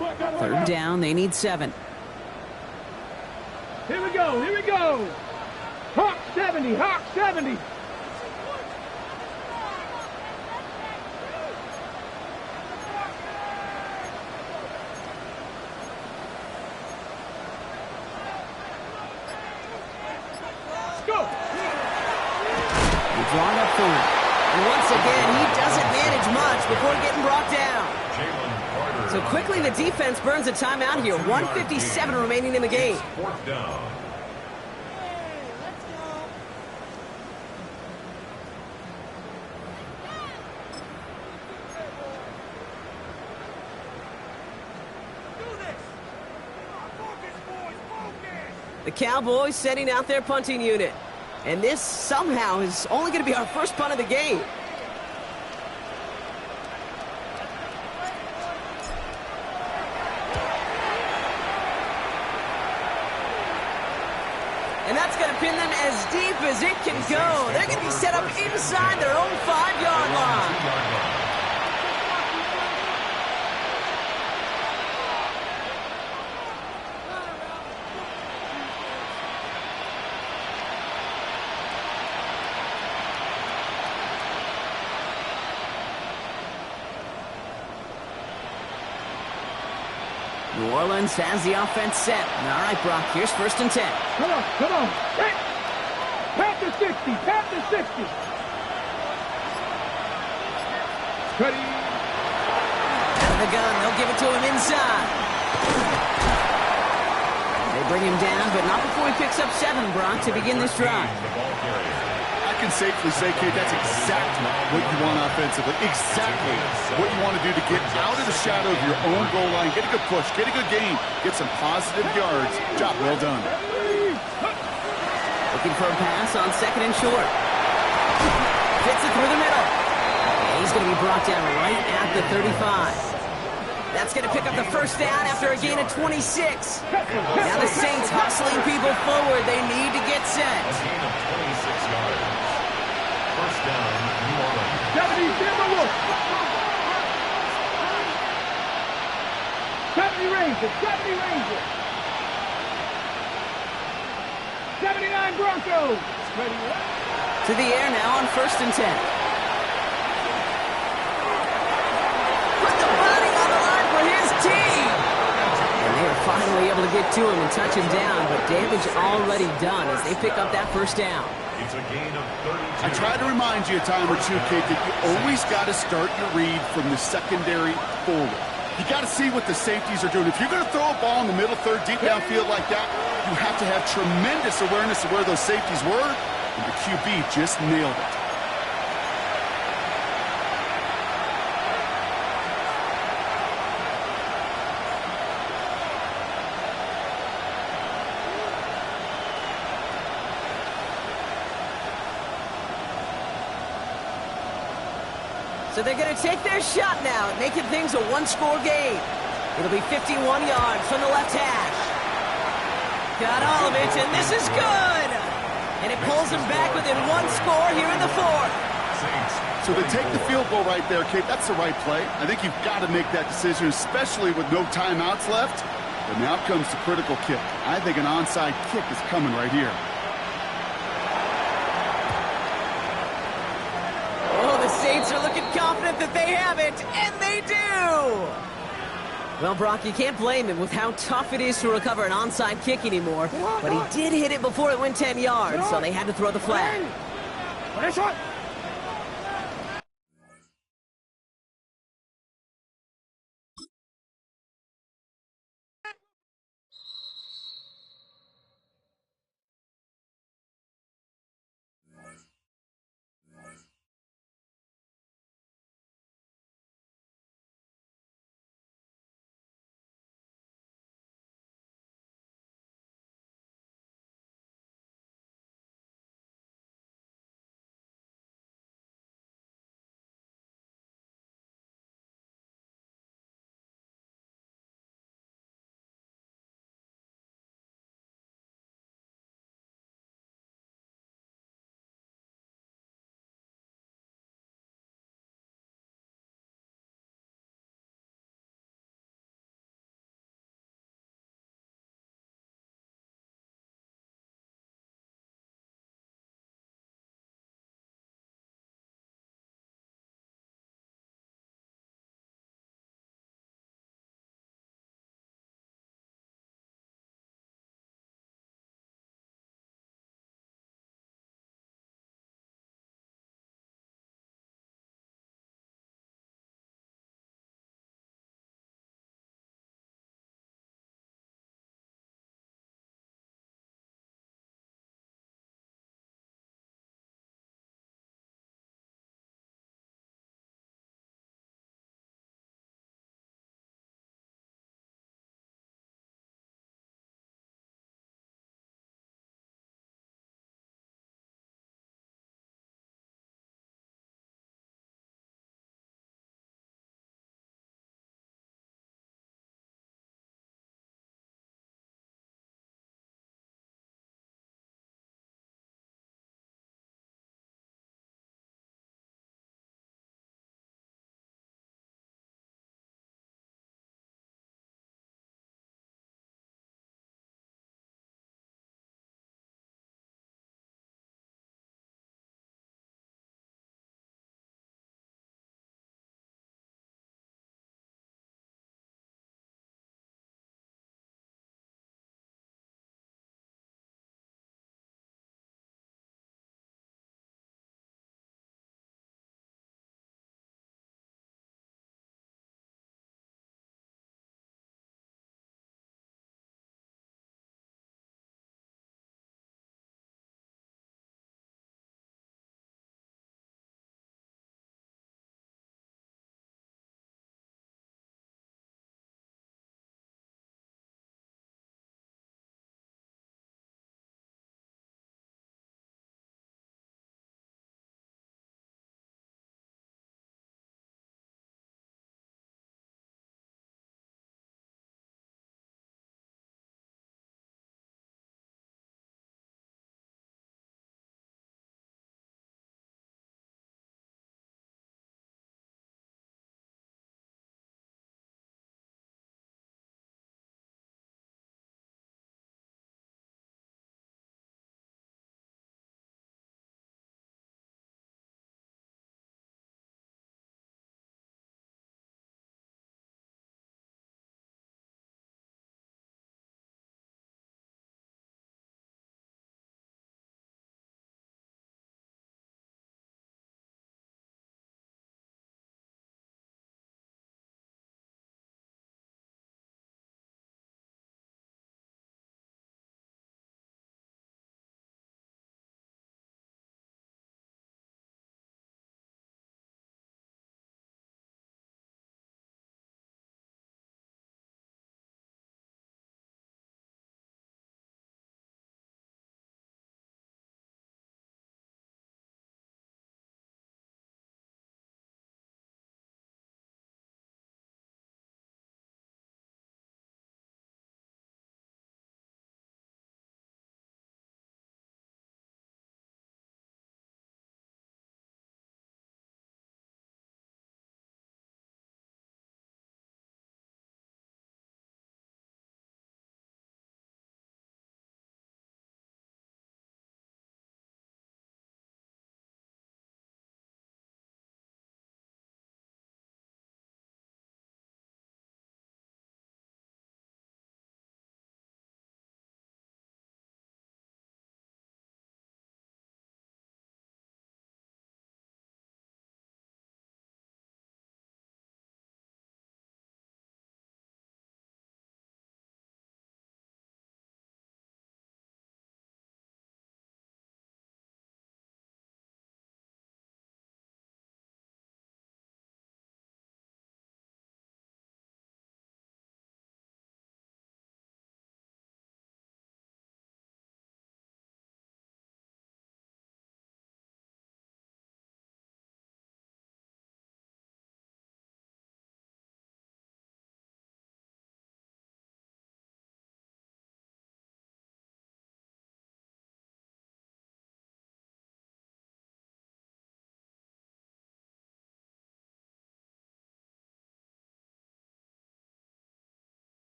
Third down, they need 7. Here we go, here we go. Hawk 70, Hawk 70. Let's go. He's drawn up 4. And once again, he doesn't manage much before getting brought down. So quickly the defense burns a timeout here. 1:57 remaining in the game. Fourth down. The Cowboys setting out their punting unit. And this somehow is only going to be our first punt of the game. And that's going to pin them as deep as it can go. They're going to be set up inside their own 5-yard line. New Orleans has the offense set. All right, Brock, here's 1st and 10. Come on, come on. Hey. Pat the 60, pat the 60. Ready. Out of the gun, they'll give it to him inside. They bring him down, but not before he picks up 7, Brock, to begin this drive. I can safely say, Kate, that's exactly what you want offensively. Exactly what you want to do to get out of the shadow of your own goal line, get a good push, get a good gain, get some positive yards. Job well done. Looking for a pass on 2nd and short. Fits it through the middle. And he's going to be brought down right at the 35. That's going to pick up the 1st down after a gain of 26. Now the Saints hustling people forward. They need to get set. A gain of 26 yards. First down, New Orleans. 70, Timberwolf. 70 Rangers, 70 Rangers. 79 Broncos. Ready. To the air now on 1st and 10. Put the body on the line for his team. And they are finally able to get to him and touch him down, but damage already done as they pick up that 1st down. It's a gain of 32. I try to remind you a time or two, Kate, that you always got to start your read from the secondary forward. You got to see what the safeties are doing. If you're going to throw a ball in the middle third, deep downfield like that, you have to have tremendous awareness of where those safeties were, and the QB just nailed it. So they're going to take their shot now at making things a 1-score game. It'll be 51 yards from the left hash. Got all of it, and this is good. And it pulls them back within 1 score here in the 4th. So to take the field goal right there, Kate, that's the right play. I think you've got to make that decision, especially with no timeouts left. But now comes the critical kick. I think an onside kick is coming right here. Saints are looking confident that they have it, and they do! Well, Brock, you can't blame him with how tough it is to recover an onside kick anymore, but he did hit it before it went 10 yards, so they had to throw the flag.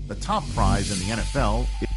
The top prize in the NFL is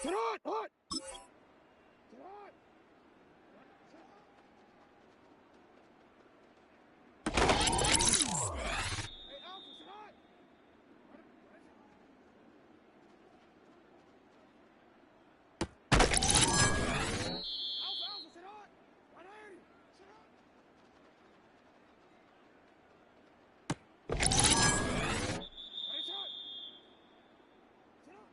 Sit on! Hot! Sit on! Hey, Alpha, sit on! Alpha, sit on! Right here! Sit on! Right, sit on! Sit on!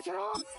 Nice.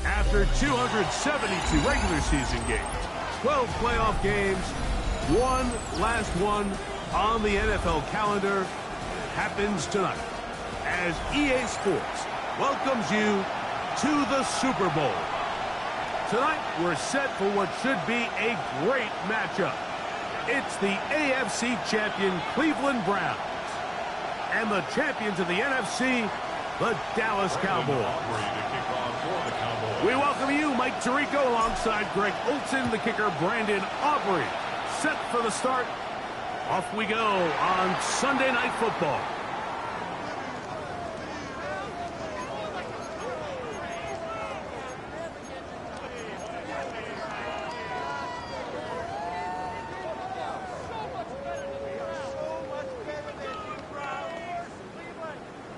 After 272 regular season games, 12 playoff games, one last one on the NFL calendar happens tonight as EA Sports welcomes you to the Super Bowl. Tonight, we're set for what should be a great matchup. It's the AFC champion Cleveland Browns and the champions of the NFC, the Dallas Cowboys. We welcome you, Mike Tirico, alongside Greg Olson, the kicker, Brandon Aubrey. Set for the start. Off we go on Sunday Night Football.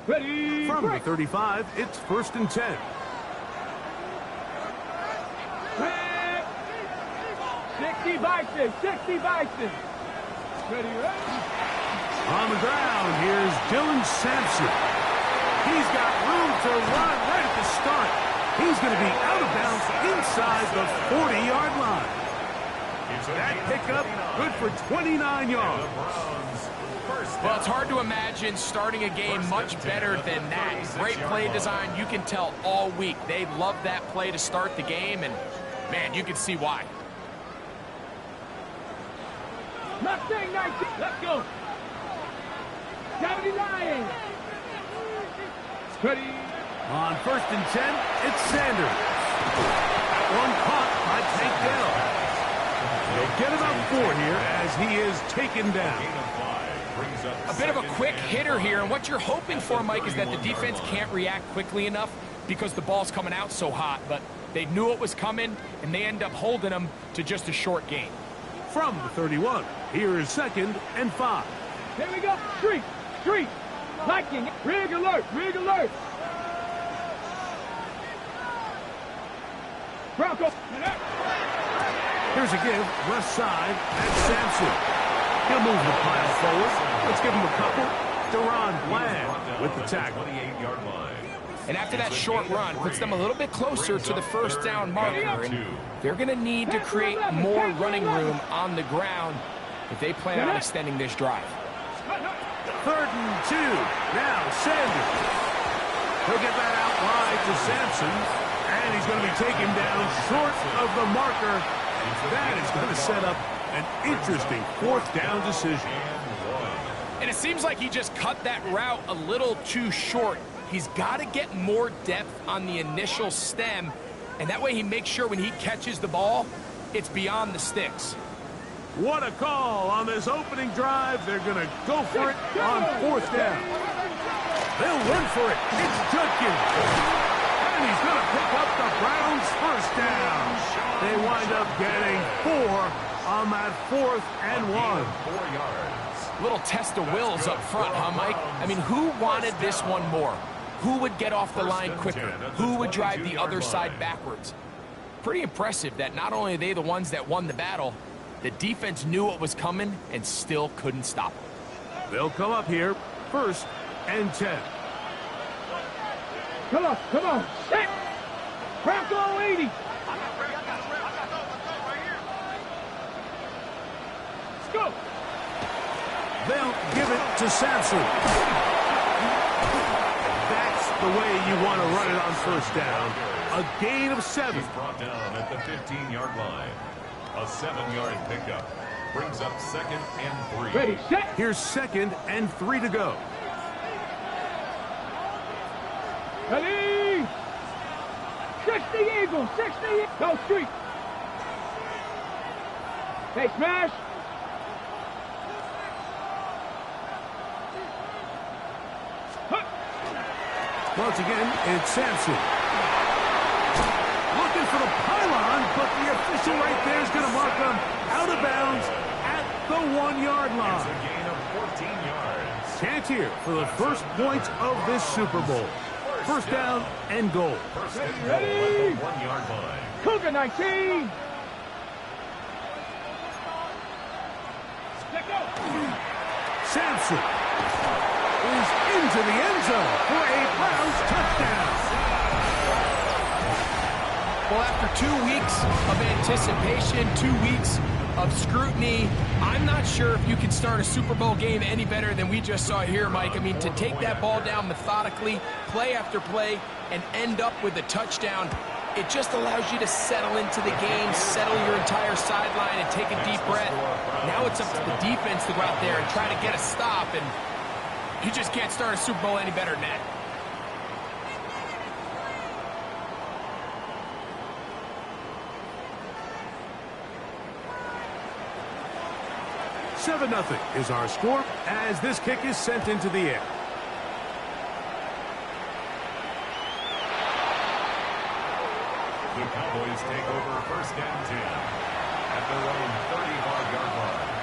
Ready, From break. the 35, it's 1st and 10. 60 Bison, 60 Bison. Ready, ready. On the ground, here's Dylan Sampson. He's got room to run right at the start. He's going to be out of bounds inside the 40-yard line. That pickup, good for 29 yards. Well, it's hard to imagine starting a game much better than that. Great play design. You can tell all week they love that play to start the game, and, man, you can see why. Mustang 19, let's go. 79. Ready. On 1st and 10, it's Sanders. That one caught by Tank Dell. They'll get about 4 here as he is taken down. A bit of a quick hitter here, and what you're hoping for, Mike, is that the defense can't react quickly enough because the ball's coming out so hot, but they knew it was coming, and they end up holding them to just a short gain. From the 31, here is 2nd and 5. Here we go. Street, street. Liking. Rig alert, rig alert. Bronco. Here's a give, left side, that's Sampson. He'll move the pile forward. Let's give him a couple. Deron Bland with the tackle. 28-yard line. And after that short run, puts them a little bit closer to the 1st down marker, and they're going to need to create more running room on the ground if they plan on extending this drive. 3rd and 2. Now Sanders. He'll get that out wide to Sampson, and he's going to be taken down short of the marker. That is going to set up an interesting 4th down decision. And it seems like he just cut that route a little too short. He's got to get more depth on the initial stem, and that way he makes sure when he catches the ball, it's beyond the sticks. What a call on this opening drive. They're going to go for it on 4th down. They'll run for it. It's Judkins. And he's going to pick up the Browns' 1st down. They wind up getting 4 on that 4th and 1. 4 yards. Little test of wills up front, huh, Mike? I mean, who wanted this one more? Who would get off the line quicker? Who would drive the other side backwards? Pretty impressive that not only are they the ones that won the battle, the defense knew what was coming and still couldn't stop them. They'll come up here, 1st and 10. Come on, come on. Set. Bronco 80. Let's go. They'll give it to Sampson. That's the way you want to run it on 1st down. A gain of 7. He's brought down at the 15-yard line. A 7-yard pickup brings up 2nd and 3. Ready, set. Here's 2nd and 3 to go. Ready? 60 Eagles, 60. Go street. Hey, smash. Once again, it's Sampson. Looking for the pylon, but the official right there is going to mark him out of bounds at the 1-yard line. It's a gain of 14 yards. Chance here for the first points of this Super Bowl. First down and goal. First and goal at the 1-yard line. Cougar 19. Sampson is into the end zone for a Browns touchdown. Well, after 2 weeks of anticipation, 2 weeks of scrutiny, I'm not sure if you can start a Super Bowl game any better than we just saw here, Mike. I mean, to take that ball down methodically, play after play, and end up with a touchdown, it just allows you to settle into the game, settle your entire sideline, and take a deep breath. Now it's up to the defense to go out there and try to get a stop, and you just can't start a Super Bowl any better than that. Nothing is our score as this kick is sent into the air. The Cowboys take over first and 10 at their own 35-yard line.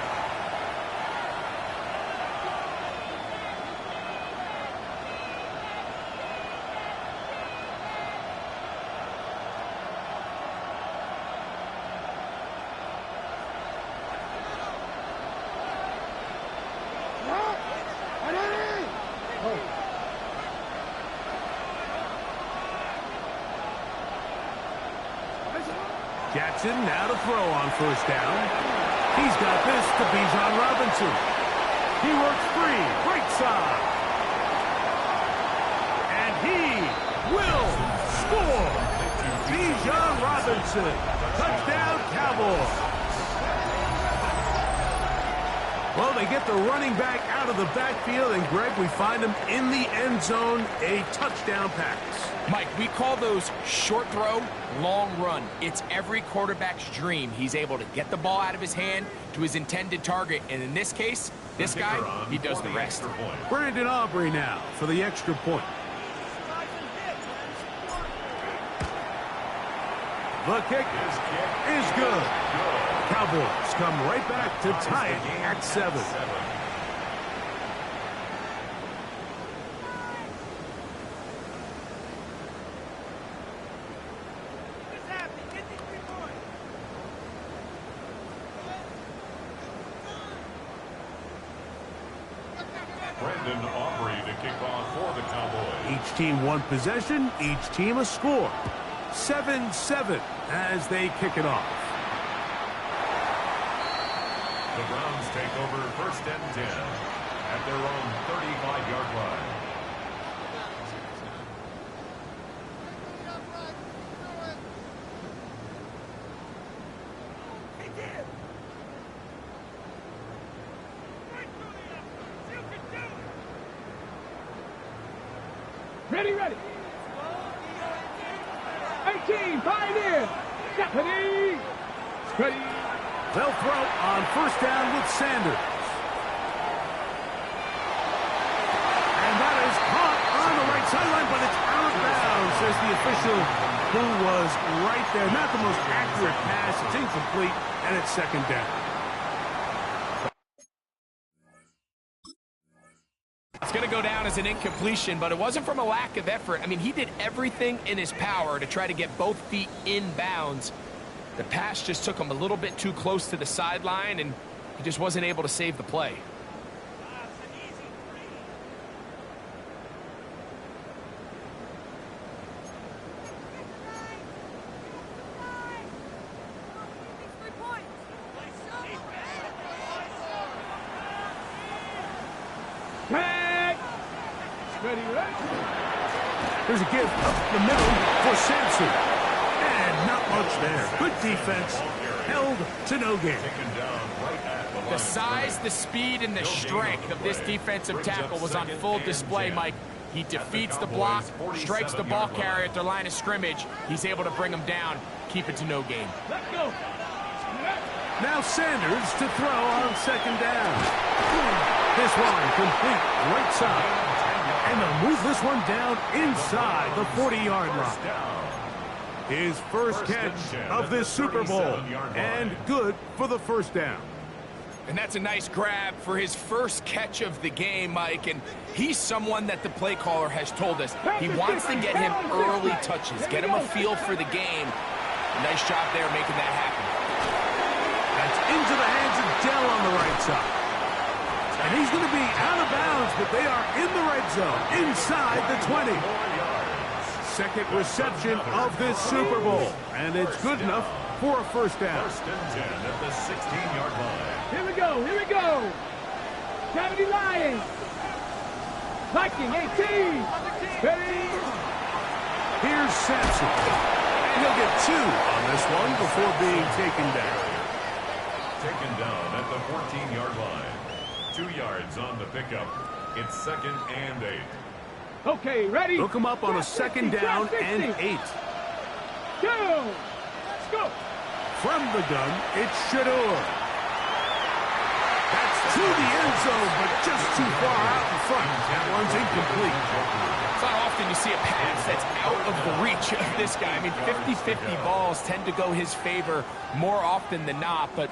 Jackson now to throw on first down. He's got this to Bijan Robinson. He works free, right side. And he will score. Bijan Robinson. Touchdown, Cowboys. Well, they get the running back out of the backfield, and Greg, we find him in the end zone, a touchdown pass. Mike, we call those short throw, long run. It's every quarterback's dream. He's able to get the ball out of his hand to his intended target, and in this case, this guy, he does the rest. Brandon Aubrey now for the extra point. The kick is good. Cowboys come right back to tie it at 7. Brandon Aubrey to kick off for the Cowboys. Each team one possession, each team a score. 7-7 as they kick it off. The Browns take over first and 10 at their own 35-yard line. Ready, ready. 18, Pioneer. Stephanie. Ready. They'll throw on first down with Sanders. And that is caught on the right sideline, but it's out of bounds, says the official who was right there. Not the most accurate pass. It's incomplete, and it's second down. It's going to go down as an incompletion, but it wasn't from a lack of effort. I mean, he did everything in his power to try to get both feet in bounds. The pass just took him a little bit too close to the sideline, and he just wasn't able to save the play. There's a give up the middle for Sampson. And not much there. Good defense. Held to no gain. The size, the speed, and the strength of this defensive tackle was on full display, Mike. He defeats the block, strikes the ball carrier at their line of scrimmage. He's able to bring him down, keep it to no gain. Let's go. Now Sanders to throw on second down. This one complete right side. And they'll move this one down inside the 40-yard line. His first catch of this Super Bowl, and good for the first down. And that's a nice grab for his first catch of the game, Mike. And he's someone that the play caller has told us he wants to get him early touches, get him a feel for the game. Nice job there making that happen. That's into the hands of Dell on the right side. And he's going to be out of bounds, but they are in the red zone, inside the 20. Second reception of this Super Bowl, and it's good enough for a first down. First and 10 at the 16-yard line. Here we go, here we go. 70 Lions. Viking 18. Ready? Here's Sampson. And he'll get 2 on this one before being taken down. Taken down at the 14-yard line. 2 yards on the pickup. It's second and 8. Okay, ready? Hook him up on a second down and 8. Go. Let's go. From the gun, it's Shador. That's to the end zone, but just too far out in front. That one's incomplete. It's not often you see a pass that's out of the reach of this guy. I mean, 50-50 balls tend to go his favor more often than not, but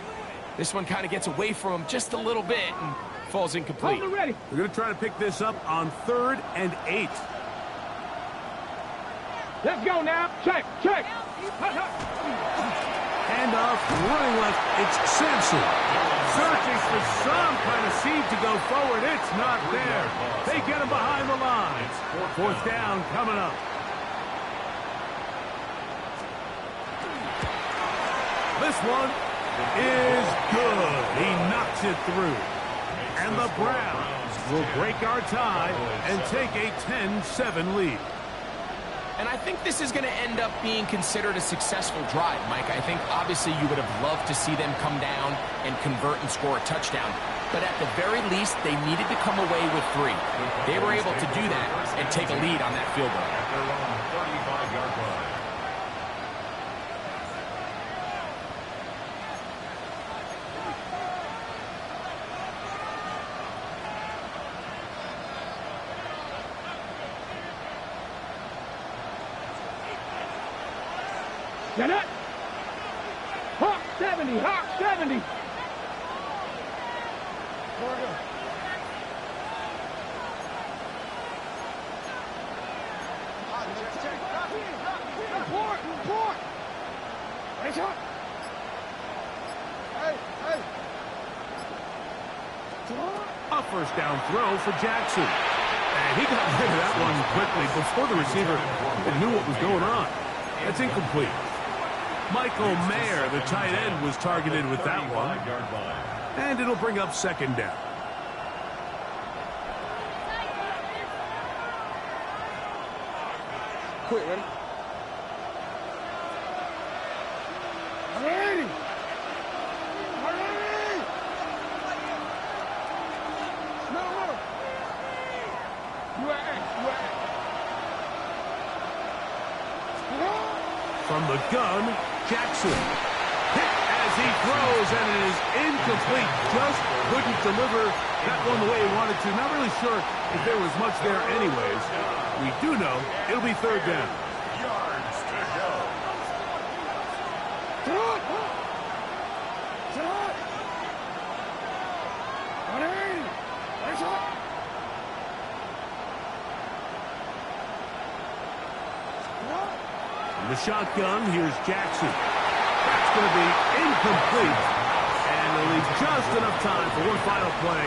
this one kind of gets away from him just a little bit and falls incomplete. Hold it ready. We're going to try to pick this up on 3rd and 8. Let's go now. Check, check. Handoff, running left, it's Sampson. Searching for some kind of seed to go forward. It's not there. They get him behind the line. Fourth down coming up. This one is good. He knocks it through. And the Browns will break our tie and take a 10-7 lead. And I think this is going to end up being considered a successful drive, Mike. I think obviously you would have loved to see them come down and convert and score a touchdown. But at the very least, they needed to come away with 3. They were able to do that and take a lead on that field goal. At their own 35-yard line. Get it. Hawk 70, Hawk 70. Report. Raise up. Hey. A first down throw for Jackson. And he got rid of that one quickly before the receiver knew what was going on. That's incomplete. Michael Mayer, the tight end, was targeted with that one. And it'll bring up second down. Quick, ready? Ready. No. You at. From the gun, Jackson. Hit as he throws, and it is incomplete. Just couldn't deliver that one the way he wanted to. Not really sure if there was much there anyways. We do know it'll be third down. Yards to go. From the shotgun, here's Jackson. That's going to be incomplete. And they'll leave just enough time for one final play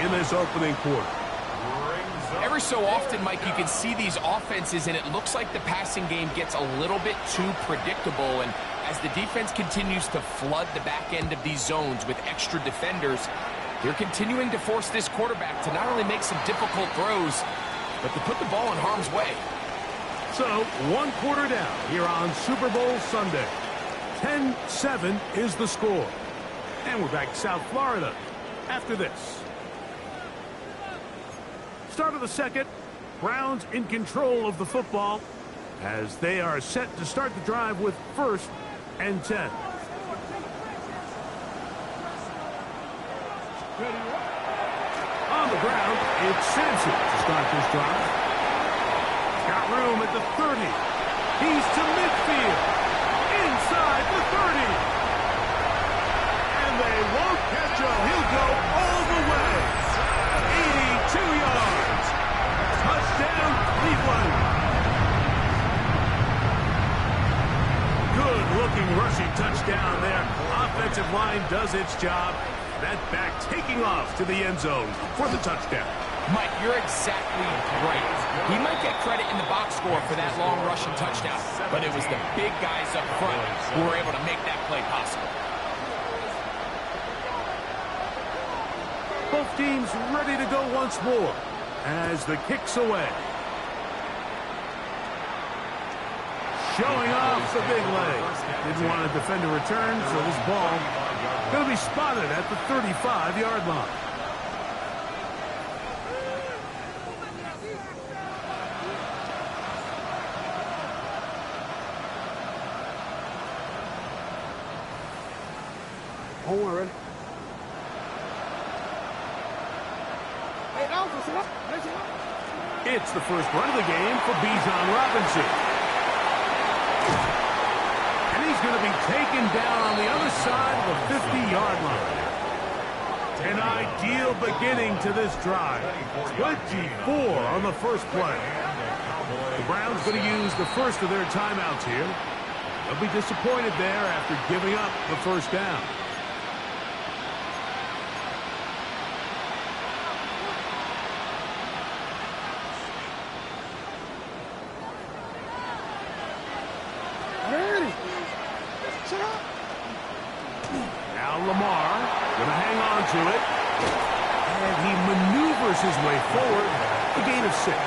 in this opening quarter. Every so often, Mike, you can see these offenses, and it looks like the passing game gets a little bit too predictable. And as the defense continues to flood the back end of these zones with extra defenders, they're continuing to force this quarterback to not only make some difficult throws, but to put the ball in harm's way. So, 1 quarter down here on Super Bowl Sunday. 10-7 is the score. And we're back to South Florida after this. Start of the second. Browns in control of the football as they are set to start the drive with 1st and 10. On the ground, it's Sampson to start this drive. Got room at the 30. He's to midfield. Inside the 30. And they won't catch him. He'll go all the way. 82 yards. Touchdown, Cleveland. Good-looking rushing touchdown there. Offensive line does its job. That back taking off to the end zone for the touchdown. Mike, you're exactly right. He might get credit in the box score for that long rushing touchdown, but it was the big guys up front who were able to make that play possible. Both teams ready to go once more as the kick's away. Showing off the big leg. Didn't want to defend a return, so this ball going to be spotted at the 35-yard line. It's the first run of the game for Bijan Robinson. And he's going to be taken down on the other side of the 50-yard line. An ideal beginning to this drive. 24 on the first play. The Browns going to use the first of their timeouts here. They'll be disappointed there after giving up the first down. Now Lamar going to hang on to it. And he maneuvers his way forward. A gain of 6.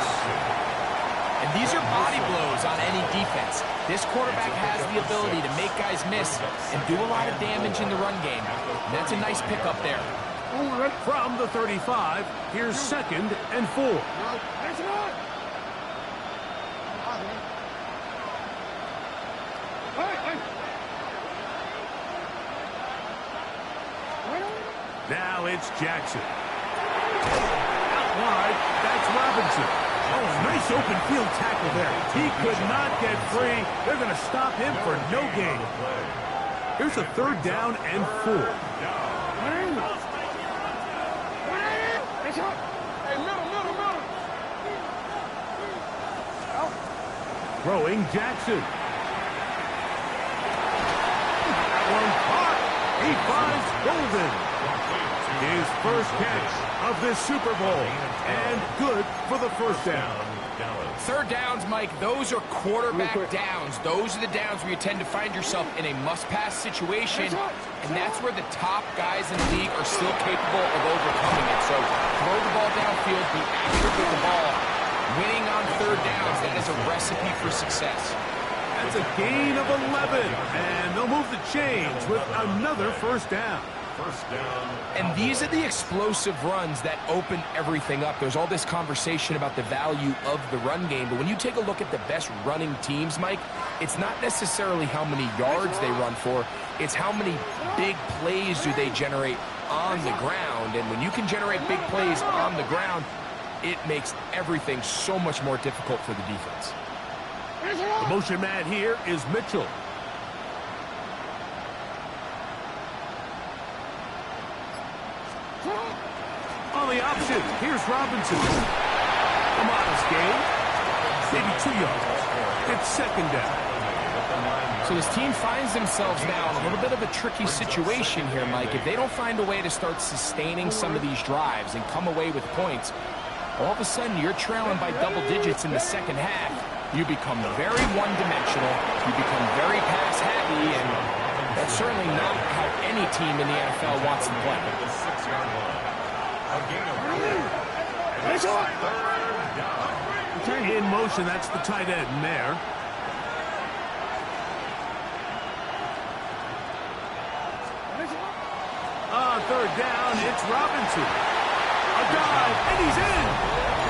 And these are body blows on any defense. This quarterback has the ability to make guys miss and do a lot of damage in the run game. And that's a nice pickup there. From the 35, here's 2nd and 4. Now it's Jackson. Out wide, that's Robinson. Oh, nice open field tackle there. He could not get free. They're going to stop him for no gain. Here's a 3rd down and 4. Throwing Jackson. That one caught. He finds Golden. His first catch of this Super Bowl. And good for the first down. 3rd downs, Mike, those are quarterback downs. Those are the downs where you tend to find yourself in a must-pass situation, and that's where the top guys in the league are still capable of overcoming it. So throw the ball downfield, be accurate with the ball. Winning on 3rd downs, that is a recipe for success. That's a gain of 11, and they'll move the chains with another first down. And these are the explosive runs that open everything up. There's all this conversation about the value of the run game, but when you take a look at the best running teams, Mike, it's not necessarily how many yards they run for, it's how many big plays do they generate on the ground. And when you can generate big plays on the ground, it makes everything so much more difficult for the defense. The motion man here is Mitchell. On the option, here's Robinson. A modest gain. Maybe 2 yards. It's 2nd down. So this team finds themselves now in a little bit of a tricky situation here, Mike. If they don't find a way to start sustaining some of these drives and come away with points, all of a sudden you're trailing by double digits in the second half. You become very one-dimensional. You become very pass-happy, and that's certainly not how any team in the NFL wants to play. In motion, that's the tight end there. On 3rd down, it's Robinson. A dive, and he's in.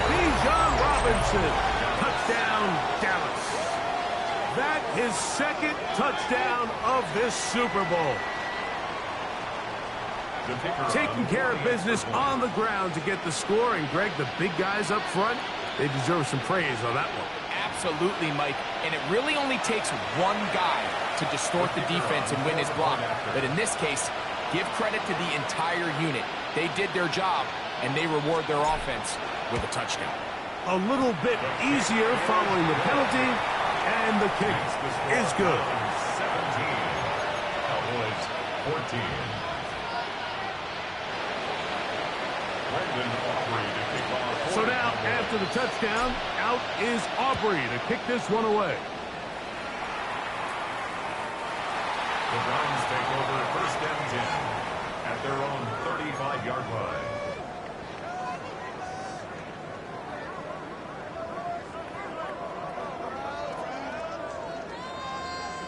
Bijan Robinson. Touchdown, Dallas. That his second touchdown of this Super Bowl. Taking care of business on the ground to get the score. And, Greg, the big guys up front, they deserve some praise on that one. Absolutely, Mike. And it really only takes one guy to distort the defense and win his block. But in this case, give credit to the entire unit. They did their job, and they reward their offense with a touchdown. A little bit easier following the penalty, and the kick is good. 17. Cowboys 14. So now, after the touchdown, out is Aubrey to kick this one away. The Browns take over first and 10 at their own 35-yard line.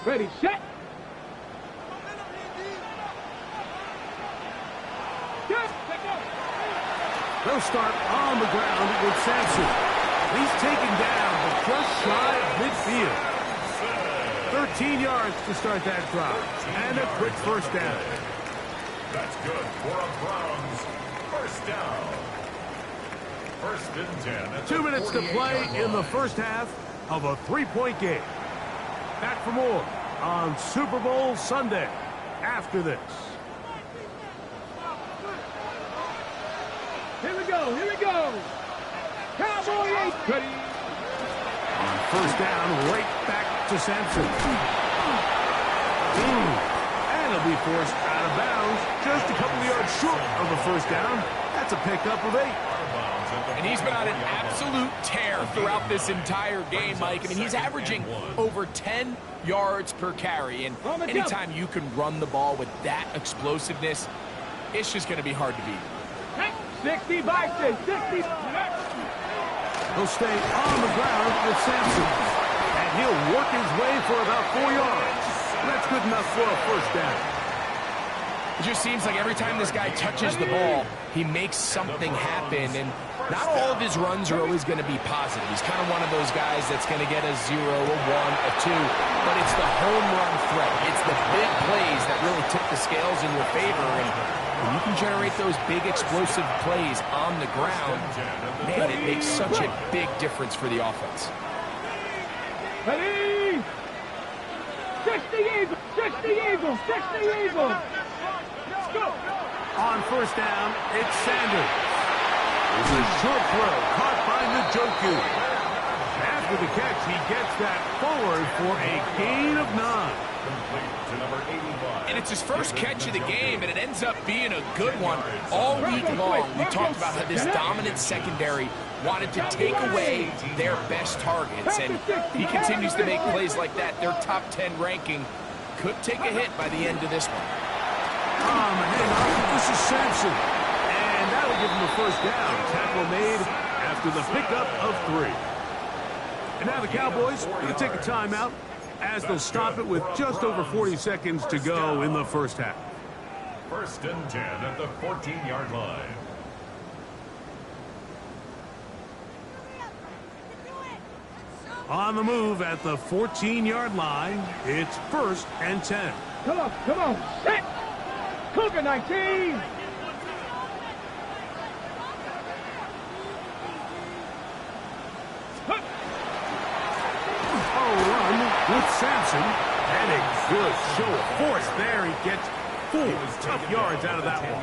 Ready, set. They'll start on the ground with Sampson. He's taken down, but just shy of midfield. 13 yards to start that drive. And a quick first down. That's good for a Browns first down. First and 10. 2 minutes to play in the first half of a 3-point game. Back for more on Super Bowl Sunday after this. Here we go, here we go. Cowboy 8. Ready. On first down, right back to Sampson. And he'll be forced out of bounds. Just a couple of yards short of the first down. That's a pickup of 8. And he's been on an absolute tear throughout this entire game, Mike. I mean, he's averaging over 10 yards per carry. And anytime you can run the ball with that explosiveness, it's just going to be hard to beat. 60 Bison, 60. He'll stay on the ground with Sampson. And he'll work his way for about 4 yards. That's good enough for a first down. It just seems like every time this guy touches the ball, he makes something happen. And not all of his runs are always going to be positive. He's kind of one of those guys that's going to get a 0, a 1, a 2. But it's the home run threat. It's the big plays that really tip the scales in your favor. And when you can generate those big explosive plays on the ground, man, it makes such a big difference for the offense. Ready. 60 Eagles, 60 Eagles, 60 Eagles. Let's go. On first down, it's Sanders. It's a short throw caught by Njoku. After the catch, he gets that forward for a gain of 9. Complete to number 85. And it's his first catch of the game, and it ends up being a good one. All week long, we talked about how this dominant secondary wanted to take away their best targets, and he continues to make plays like that. Their top 10 ranking could take a hit by the end of this one. Hang on, this is Sampson. And that'll give him the first down. Tackle made after the pickup of 3. And now the Cowboys are going to take a timeout as they'll stop it with just over 40 seconds to go in the first half. First and 10 at the 14-yard line. On the move at the 14-yard line, it's first and 10. Come on, set. Cougar 19. With Sampson, and a good show of force there. He gets 4 tough yards out of that one.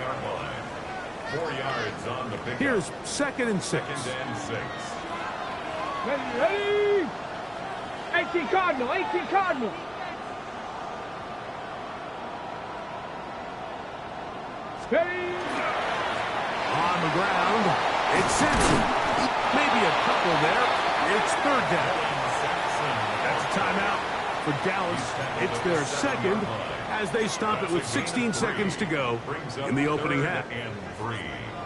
4 yards on the pickup. Here's second and 6. Second and 6. Ready. 18 Cardinal, 18 Cardinal. Ready. On the ground, it's Sampson. Maybe a couple there. It's third down. That's a timeout for Dallas. It's their second as they stop it with 16 seconds to go in the opening half.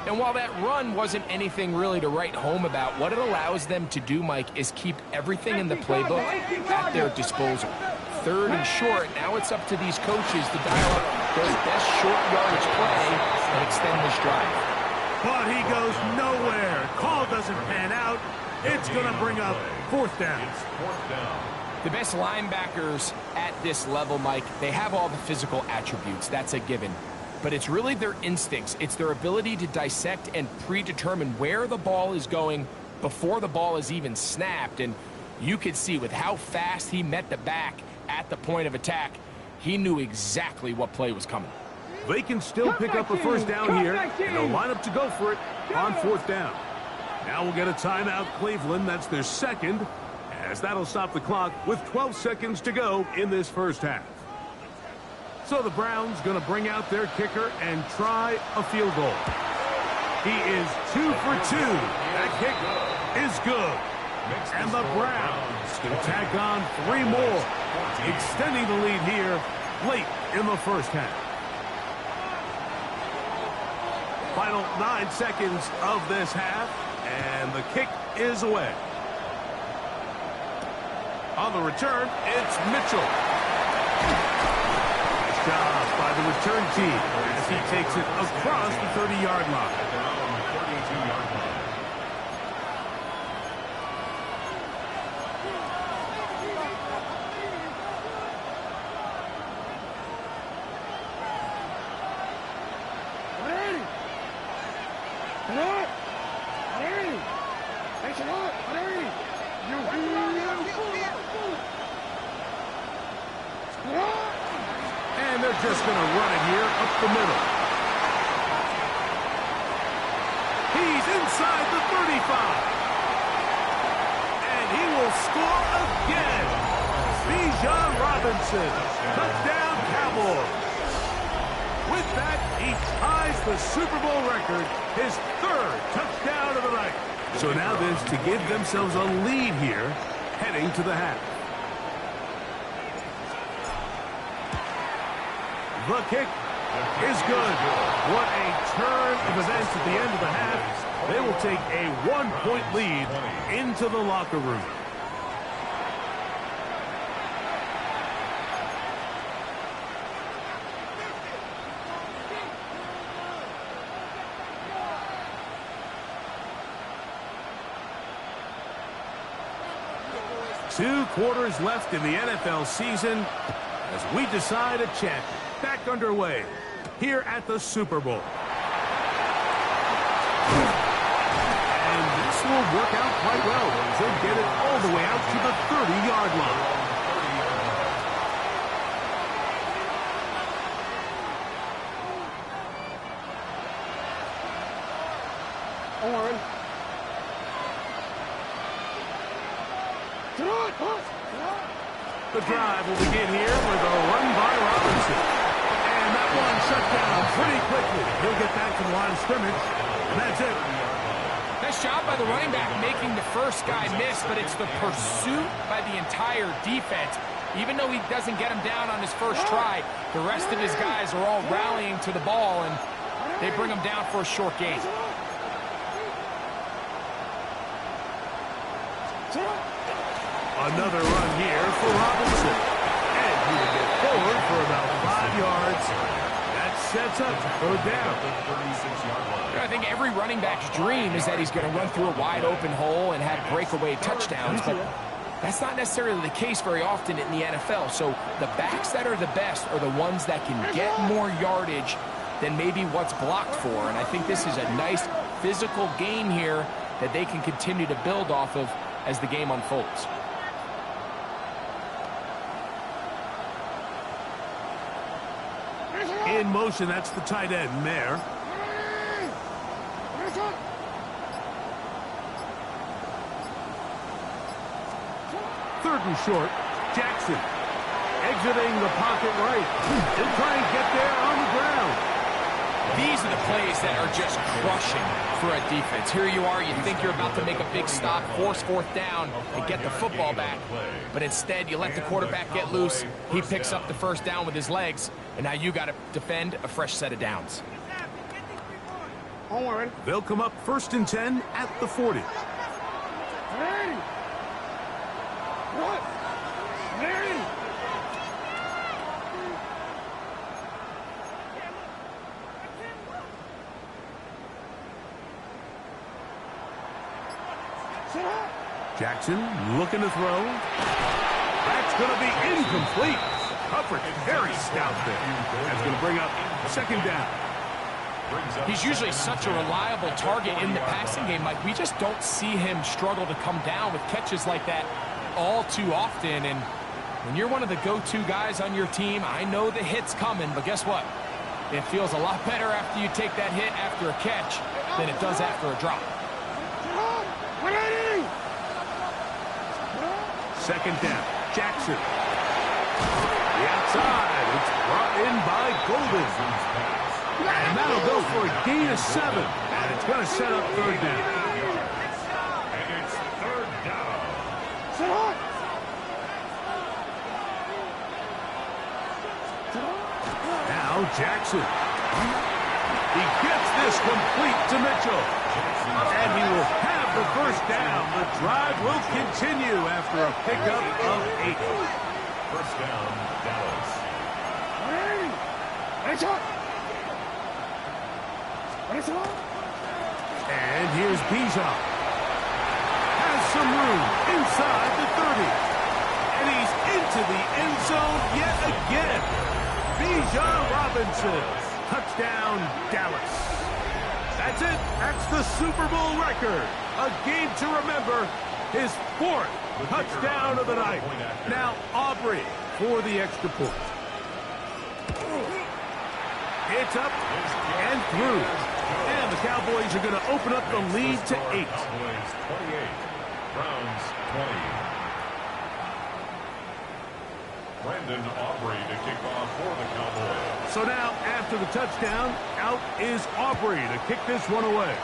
And while that run wasn't anything really to write home about, what it allows them to do, Mike, is keep everything in the playbook at their disposal. Third and short, now it's up to these coaches to dial up their best short yardage play and extend this drive. But he goes nowhere. Call doesn't pan out. It's going to bring up fourth down. The best linebackers at this level, Mike, they have all the physical attributes. That's a given. But it's really their instincts. It's their ability to dissect and predetermine where the ball is going before the ball is even snapped. And you could see with how fast he met the back at the point of attack, he knew exactly what play was coming. They can still pick up a first down here, and they'll line up to go for it on fourth down. Now we'll get a timeout, Cleveland. That's their second, as that'll stop the clock with 12 seconds to go in this first half. So the Browns going to bring out their kicker and try a field goal. He is 2 for 2. That kick is good. And the Browns going to tack on 3 more, extending the lead here late in the first half. Final 9 seconds of this half, and the kick is away. On the return, it's Mitchell. Nice job by the return team as he takes it across the 30-yard line. And they're just going to run it here up the middle. He's inside the 35. And he will score again. Bijan Robinson. Touchdown, Cowboys. With that, he ties the Super Bowl record, his 3rd touchdown of the night. So now this to give themselves a lead here, heading to the half. The kick is good. What a turn of events at the end of the half. They will take a 1-point lead into the locker room. Two quarters left in the NFL season as we decide a champion. Back underway here at the Super Bowl. And this will work out quite well as they get it all the way out to the 30-yard line. The drive will begin here with a run by Robinson. And that one shut down pretty quickly. He'll get back to the line of scrimmage, and that's it. Nice job by the running back making the first guy miss, but it's the pursuit by the entire defense. Even though he doesn't get him down on his first try, the rest of his guys are all rallying to the ball, and they bring him down for a short gain. Another run here for Robinson. And he will get forward for about 5 yards. That sets up third down. I think every running back's dream is that he's going to run through a wide open hole and have breakaway touchdowns, but that's not necessarily the case very often in the NFL. So the backs that are the best are the ones that can get more yardage than maybe what's blocked for. And I think this is a nice physical game here that they can continue to build off of as the game unfolds. In motion, that's the tight end, Mayer. Third and short, Jackson. Exiting the pocket right. He'll try and get there on the ground. These are the plays that are just crushing for a defense. Here you are, you think you're about to make a big stop, force fourth down, and get the football back. But instead, you let the quarterback get loose. He picks up the first down with his legs, and now you got to defend a fresh set of downs. They'll come up 1st and 10 at the 40. Jackson looking to throw. That's going to be incomplete. Coverage very stout there. That's going to bring up second down. He's usually such a reliable target in the passing game. Like, we just don't see him struggle to come down with catches like that all too often. And when you're one of the go-to guys on your team, I know the hit's coming, but guess what? It feels a lot better after you take that hit after a catch than it does after a drop. Second down, Jackson. The outside, it's brought in by Golden. And that'll go for a gain of 7. And it's going to set up third down. And it's third down. Now Jackson. He gets this complete to Mitchell. And he will have the first down. The drive will continue after a pickup of 8. First down, Dallas. And here's Bijan. Has some room inside the 30. And he's into the end zone yet again. Bijan Robinson. Touchdown, Dallas. That's it. That's the Super Bowl record. A game to remember. His 4th touchdown of the night. Now Aubrey for the extra point. It's up and through. And the Cowboys are going to open up the lead to 8. Cowboys 28, Browns 20. Brandon Aubrey to kick off for the Cowboys. So now, after the touchdown, out is Aubrey to kick this one away.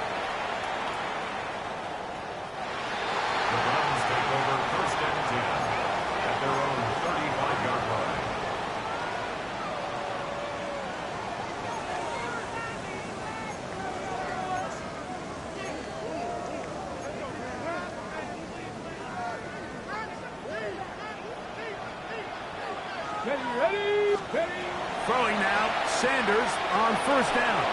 The Browns take over first and 10 at their own 35-yard line. Ready. Throwing now, Sanders on first down.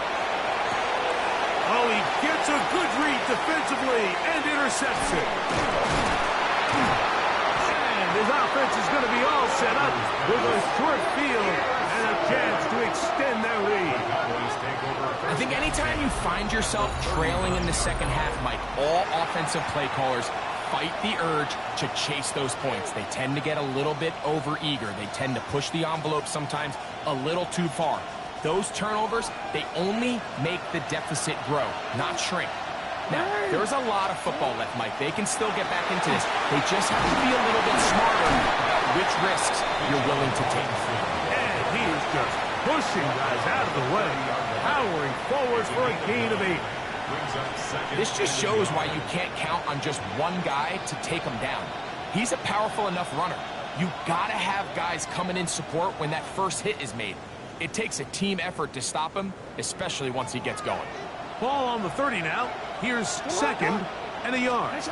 Oh, he gets a good read defensively and intercepts it. And his offense is going to be all set up with a short field and a chance to extend their lead. I think anytime you find yourself trailing in the second half, Mike, all offensive play callers fight the urge to chase those points. They tend to get a little bit overeager. They tend to push the envelope sometimes a little too far. Those turnovers, they only make the deficit grow, not shrink. Now, there's a lot of football left, Mike. They can still get back into this. They just have to be a little bit smarter about which risks you're willing to take. And he is just pushing guys out of the way, powering forward for a gain of 8. This just shows why you can't count on just one guy to take him down. He's a powerful enough runner. You gotta have guys coming in support when that first hit is made. It takes a team effort to stop him, especially once he gets going. Ball on the 30 now. Here's second and a yard.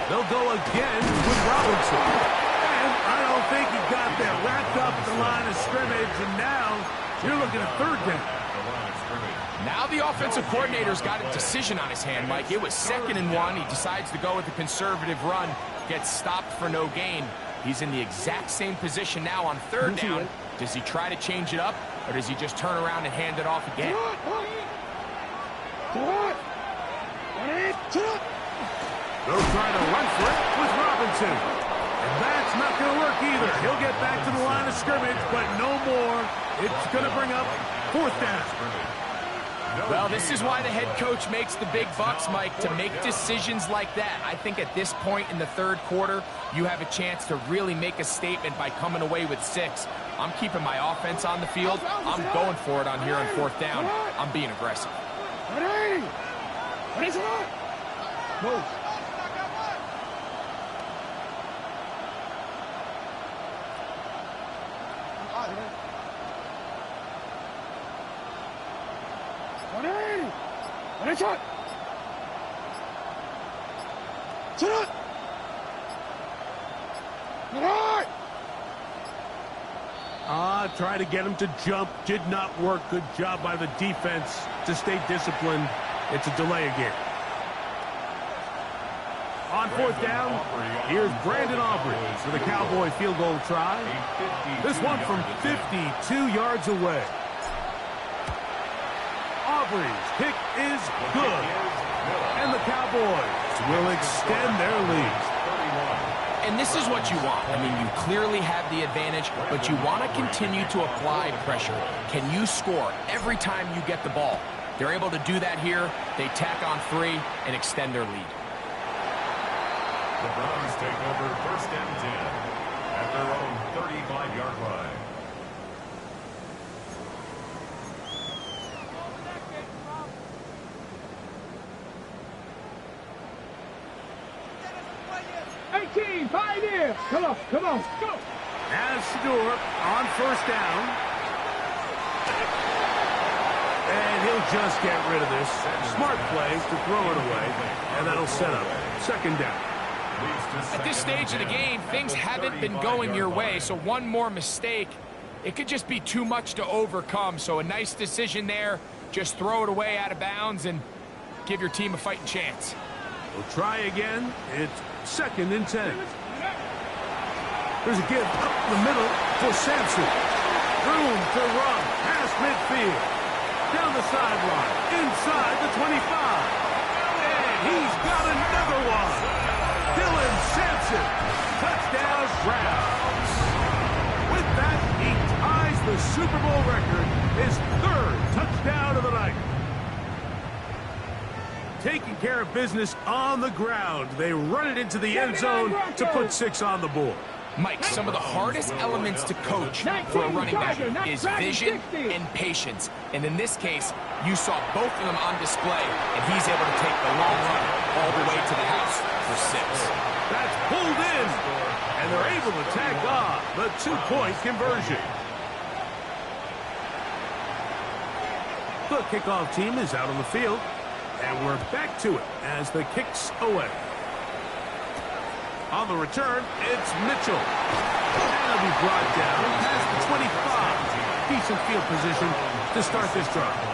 They'll go again with Robinson. And I don't think he got there. Wrapped up the line of scrimmage, and now you're looking at third down. Now the offensive coordinator's got a decision on his hand, Mike. It was 2nd and 1. He decides to go with a conservative run, gets stopped for no gain. He's in the exact same position now on third down. Does he try to change it up, or does he just turn around and hand it off again? They'll try to run for it with Robinson. And that's not going to work either. He'll get back to the line of scrimmage, but no more. It's going to bring up 4th down. Well, this is why the head coach makes the big bucks, Mike, to make decisions like that. I think at this point in the third quarter, you have a chance to really make a statement by coming away with 6. I'm keeping my offense on the field. I'm going for it on here on 4th down. I'm being aggressive. Move. Try to get him to jump. Did not work. Good job by the defense to stay disciplined. It's a delay again. On fourth down, here's Brandon Aubrey for the Cowboy field goal try. This one from 52 yards away. Aubrey's kick is good. And the Cowboys will extend their lead. And this is what you want. I mean, you clearly have the advantage, but you want to continue to apply pressure. Can you score every time you get the ball? They're able to do that here. They tack on 3 and extend their lead. The Browns take over first and 10 at their own 35-yard line. Pioneer! Come on, go! As Stewart on first down. And he'll just get rid of this. Smart play to throw it away. And that'll set up second down. At this stage of the game, things haven't been going your way, so one more mistake, it could just be too much to overcome. So a nice decision there. Just throw it away out of bounds and give your team a fighting chance. We'll try again. It's second and 10. There's a give up the middle for Sampson. Room to run past midfield. Down the sideline. Inside the 25. And he's got another one. Dylan Sampson. Touchdown Browns. With that, he ties the Super Bowl record. His 3rd touchdown of the night. Taking care of business on the ground. They run it into the end zone to put 6 on the board. Mike, some of the hardest elements to coach for a running back is vision and patience. And in this case, you saw both of them on display, and he's able to take the long run all the way to the house for 6. That's pulled in, and they're able to tag on the 2-point conversion. The kickoff team is out on the field, and we're back to it as the kick's away. On the return, it's Mitchell. And he'll be brought down past the 25. Decent field position to start this drive.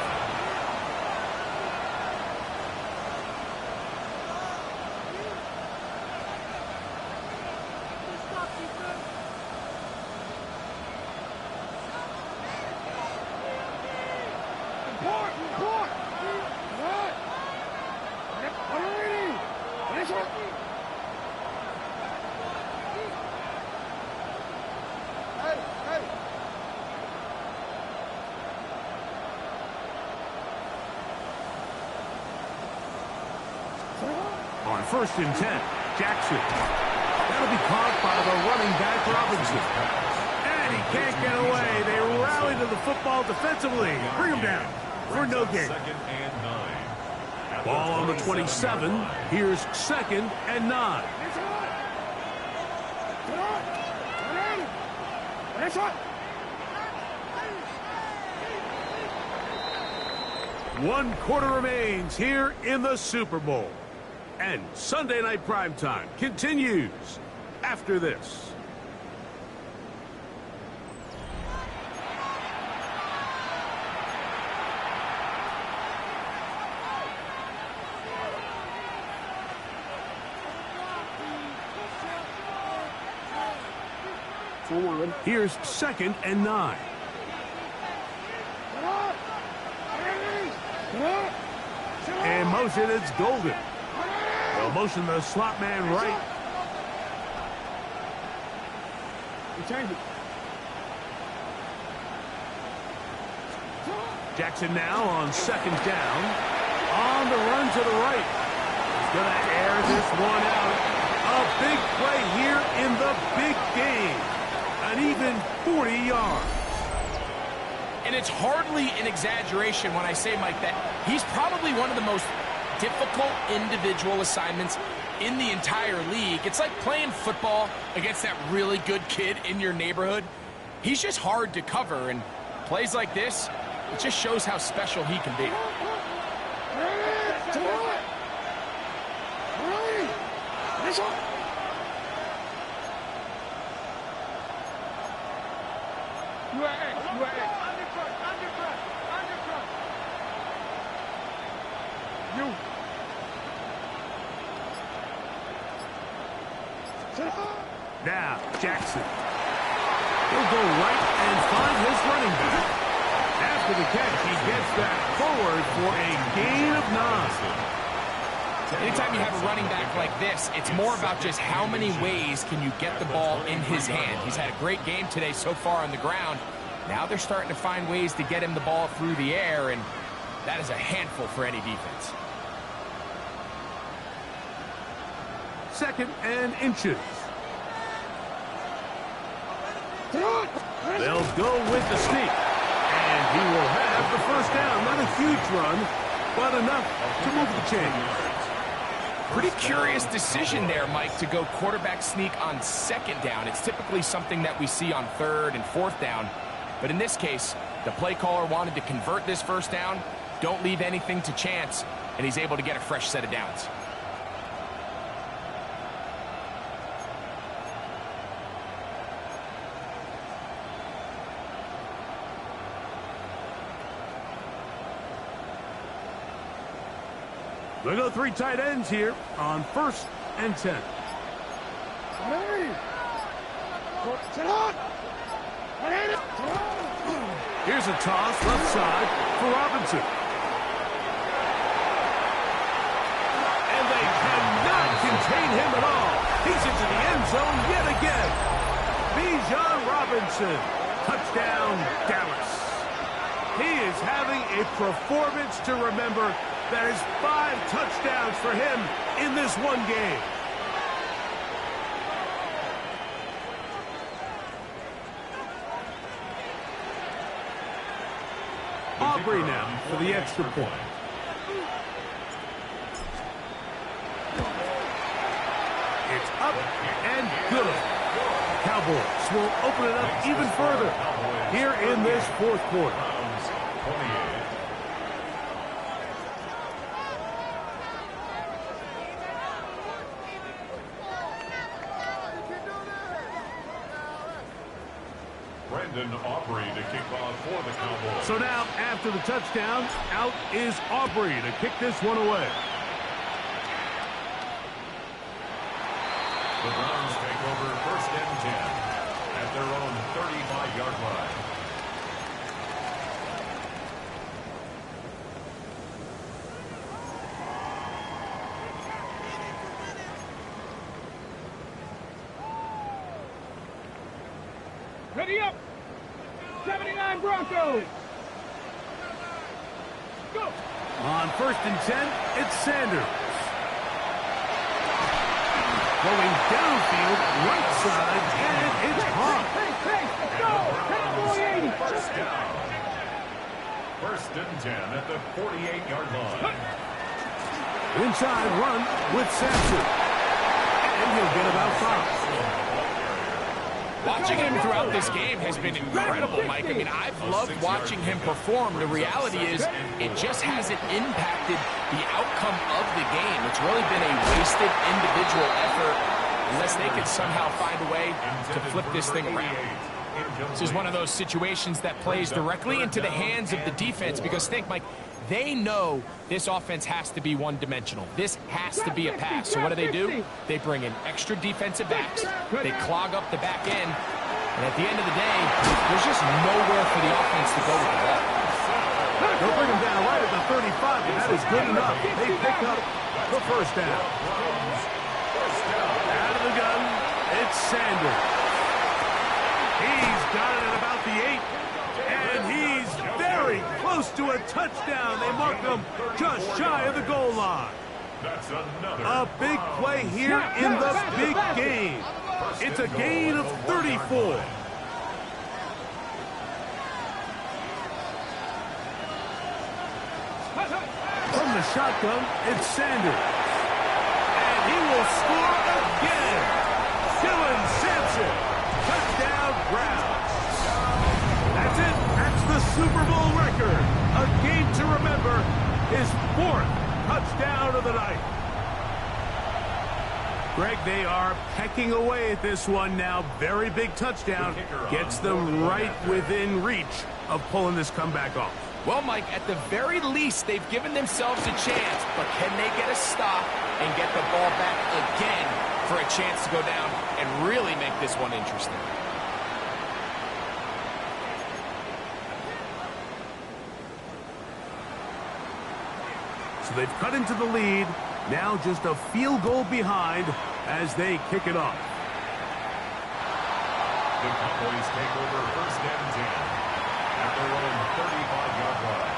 On first and 10, Jackson. That'll be caught by the running back, Robinson. And he can't get away. They rally to the football defensively. Bring him down for no gain. Ball on the 27. Here's second and 9. One quarter remains here in the Super Bowl. And Sunday Night Primetime continues after this. Here's second and 9. And motion, it's Golden. They'll motion the slot man right. Jackson now on second down. On the run to the right. He's going to air this one out. A big play here in the big game. An even 40 yards. And it's hardly an exaggeration when I say, Mike, that he's probably one of the most difficult individual assignments in the entire league. It's like playing football against that really good kid in your neighborhood. He's just hard to cover, and plays like this, it just shows how special he can be. Now, Jackson. He'll go right and find his running back. After the catch, he gets that forward for a gain of 9. Anytime you have a running back like this, it's more about just how many ways can you get the ball in his hand. He's had a great game today so far on the ground. Now they're starting to find ways to get him the ball through the air, and that is a handful for any defense. 2nd and inches. They'll go with the sneak. And he will have the first down. Not a huge run, but enough to move the chains. Pretty curious decision there, Mike, to go quarterback sneak on 2nd down. It's typically something that we see on 3rd and 4th down. But in this case, the play caller wanted to convert this first down, don't leave anything to chance, and he's able to get a fresh set of downs. They go 3 tight ends here on 1st and 10. Here's a toss left side for Robinson. And they cannot contain him at all. He's into the end zone yet again. Bijan Robinson. Touchdown, Dallas. He is having a performance to remember. That is 5 touchdowns for him in this one game. Aubrey now for the extra point. It's up and good. Cowboys will open it up even further here in this 4th quarter. Aubrey to kick off for the Cowboys. So now, after the touchdown, out is Aubrey to kick this one away. The Browns take over 1st and 10 at their own 35-yard line. Ready up! 79 Broncos! Go! On 1st and 10, it's Sanders. Going downfield, right side, and it's hot. Hey, let's go! Cowboy 80! First down. 1st and 10 at the 48-yard line. Inside run with Sampson. And he'll get about 5. Watching him throughout this game has been incredible, Mike. I mean, I've loved watching him perform. The reality is it just hasn't impacted the outcome of the game. It's really been a wasted individual effort unless they could somehow find a way to flip this thing around. This is one of those situations that plays directly into the hands of the defense because think, Mike, they know this offense has to be one-dimensional. This has to be a pass. So what do? They bring in extra defensive backs. They clog up the back end. And at the end of the day, there's just nowhere for the offense to go with the ball. They'll bring him down right at the 35, and that is good enough. They pick up the first down. Out of the gun, it's Sanders. He's got it at about the 8. And he's very close to a touchdown. They mark him just shy of the goal line. A big play here in the big game. It's a gain of 34. From the shotgun, it's Sanders. And he will score again. Dylan Sampson. Touchdown, Browns. That's it. That's the Super Bowl record. A game to remember. His 4th touchdown of the night. Greg, they are pecking away at this one now. Very big touchdown. Gets them right within reach of pulling this comeback off. Well, Mike, at the very least, they've given themselves a chance. But can they get a stop and get the ball back again to for a chance to go down and really make this one interesting. So they've cut into the lead. Now just a field goal behind as they kick it off. The Cowboys take over first and 10 at their own 35-yard line.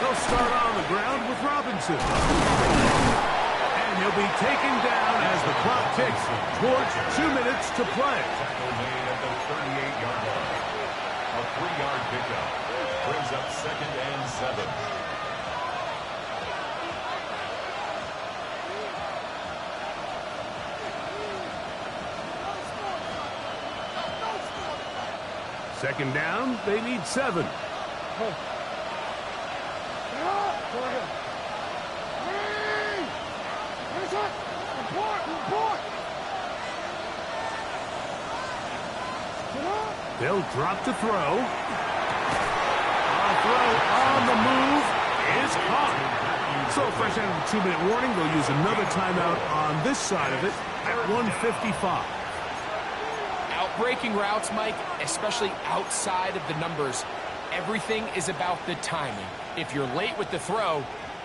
They'll start on the ground with Robinson. And he'll be taken down as the clock ticks towards 2 minutes to play. Tackle made at the 38-yard line. A 3-yard pickup brings up second and 7. Second down, they need 7. They'll drop to throw. A throw on the move is caught. So fresh out of the 2-minute warning, they'll use another timeout on this side of it at 1:55. Breaking routes, Mike, especially outside of the numbers, everything is about the timing. If you're late with the throw,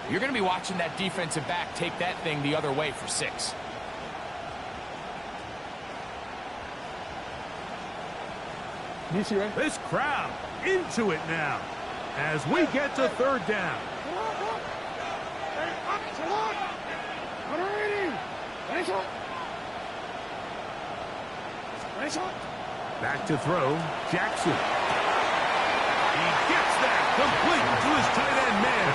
you're going to be watching that defensive back take that thing the other way for 6. This crowd into it now as we get to third down. Back to throw, Jackson. He gets that complete to his tight end man.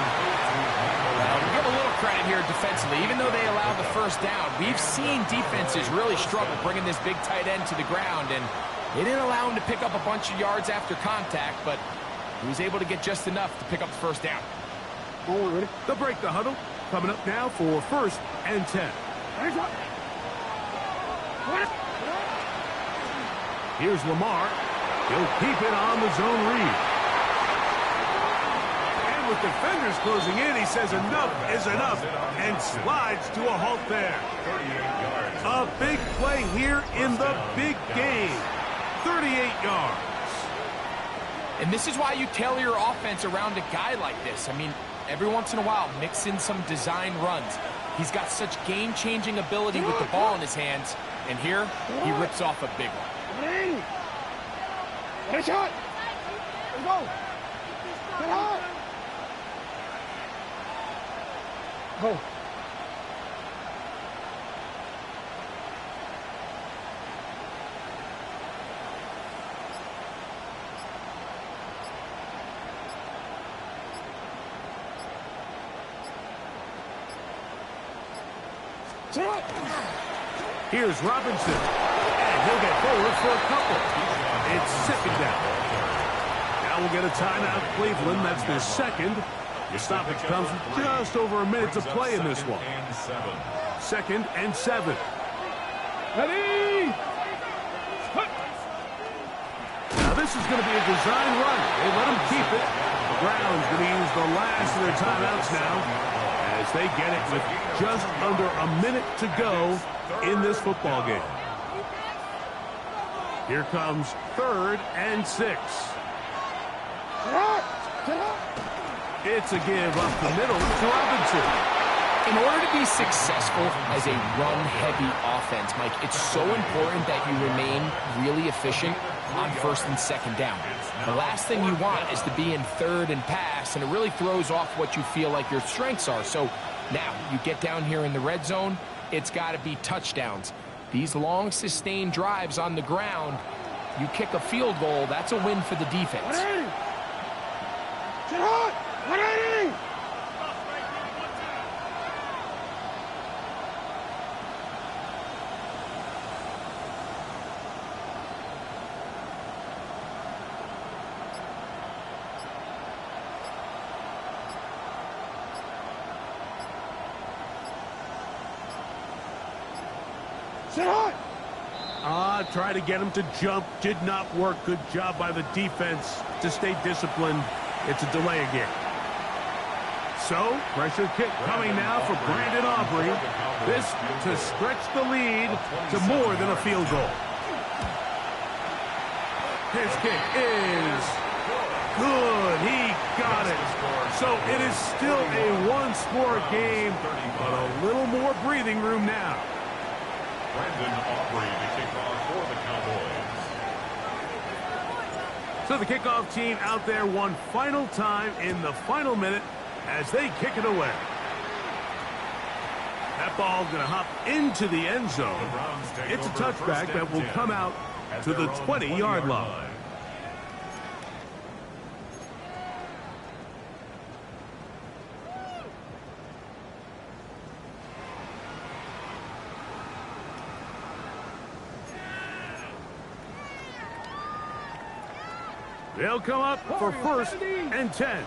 Well, we give a little credit here defensively. Even though they allowed the first down, we've seen defenses really struggle bringing this big tight end to the ground, and they didn't allow him to pick up a bunch of yards after contact, but he was able to get just enough to pick up the first down. They'll break the huddle. Coming up now for first and 10. Here's Lamar. He'll keep it on the zone read. And with defenders closing in, he says enough is enough and slides to a halt there. A big play here in the big game. 38 yards. And this is why you tailor your offense around a guy like this. I mean, every once in a while, mix in some design runs. He's got such game-changing ability with the ball in his hands. And here, he rips off a big one. Get a shot. Let's go. Get hard. Go. Here's Robinson. And he'll get forward for a couple. It's second down. Now we'll get a timeout, Cleveland. That's their second. The stoppage comes with just over a minute to play in this one. Second and 7. Ready? Now this is going to be a design run. They let him keep it. The Browns going to use the last of their timeouts now as they get it with just under a minute to go in this football game. Here comes third and 6. It's a give up the middle to Robinson. In order to be successful as a run-heavy offense, Mike, it's so important that you remain really efficient on first and second down. The last thing you want is to be in third and pass, and it really throws off what you feel like your strengths are. So now you get down here in the red zone, it's got to be touchdowns. These long, sustained drives on the ground, you kick a field goal, that's a win for the defense. Try to get him to jump. Did not work. Good job by the defense to stay disciplined. It's a delay again. So, pressure kick coming now for Brandon Aubrey. This to stretch the lead to more than a field goal. His kick is good. He got it. So it is still a one-score game, but a little more breathing room now. Brandon Aubrey to kick off for the Cowboys. So the kickoff team out there one final time in the final minute as they kick it away. That ball going to hop into the end zone. It's a touchback that will come out to the 20-yard line. They'll come up for 1st and 10.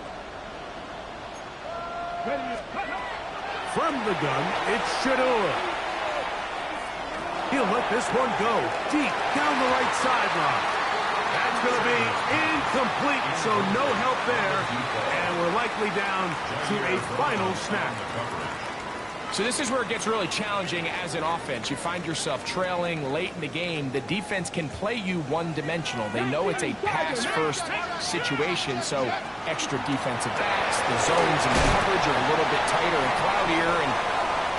From the gun, it's Shador. He'll let this one go deep down the right sideline. That's going to be incomplete, so no help there. And we're likely down to a final snap. So this is where it gets really challenging as an offense. You find yourself trailing late in the game. The defense can play you one-dimensional. They know it's a pass-first situation, so extra defensive backs. The zones and the coverage are a little bit tighter and cloudier, and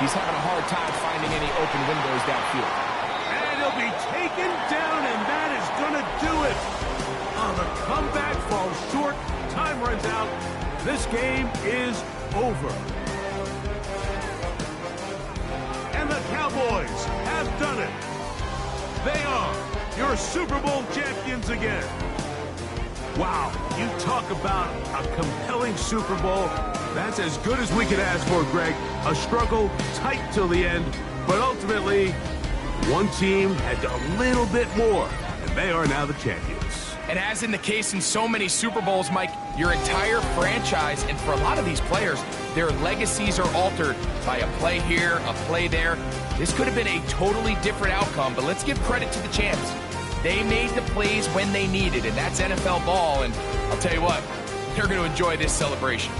he's having a hard time finding any open windows downfield. And he'll be taken down, and that is going to do it. The comeback falls short. Time runs out. This game is over. And the Cowboys have done it. They are your Super Bowl champions again. Wow, you talk about a compelling Super Bowl. That's as good as we could ask for, Greg. A struggle tight till the end, but ultimately, one team had a little bit more, and they are now the champions. And as in the case in so many Super Bowls, Mike, your entire franchise, and for a lot of these players, their legacies are altered by a play here, a play there. This could have been a totally different outcome, but let's give credit to the champs. They made the plays when they needed, and that's NFL ball, and I'll tell you what, they're going to enjoy this celebration.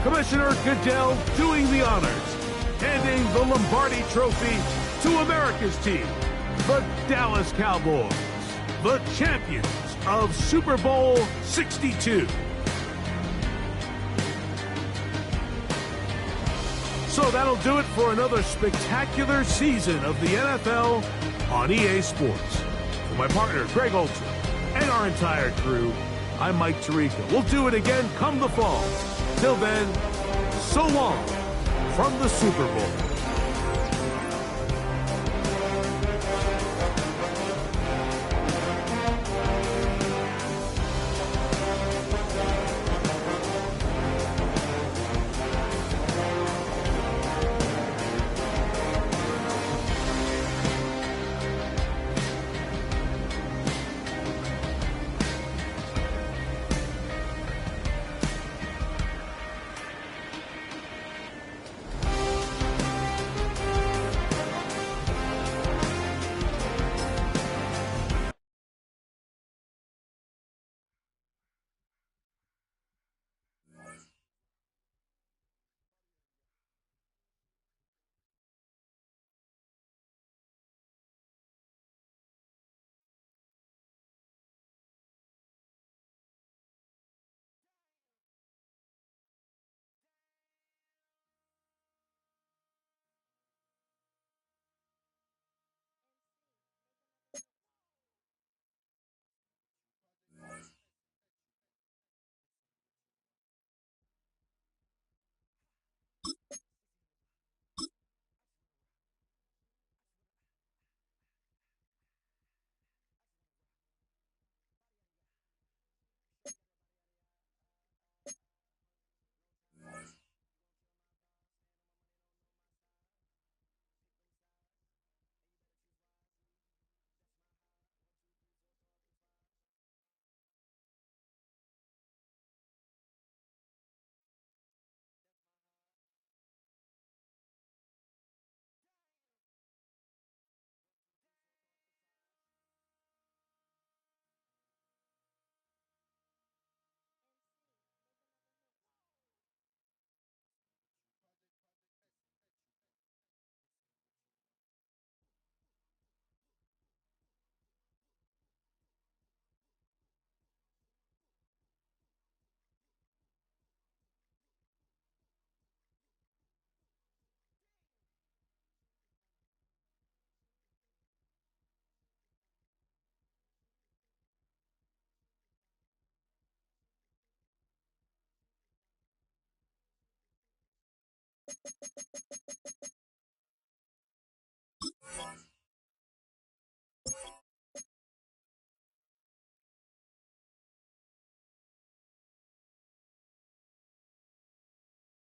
Commissioner Goodell doing the honors, handing the Lombardi Trophy to America's team, the Dallas Cowboys, the champions of Super Bowl 62. So that'll do it for another spectacular season of the NFL on EA Sports. For my partner, Greg Olson, and our entire crew, I'm Mike Tirico. We'll do it again come the fall. Till then, so long from the Super Bowl.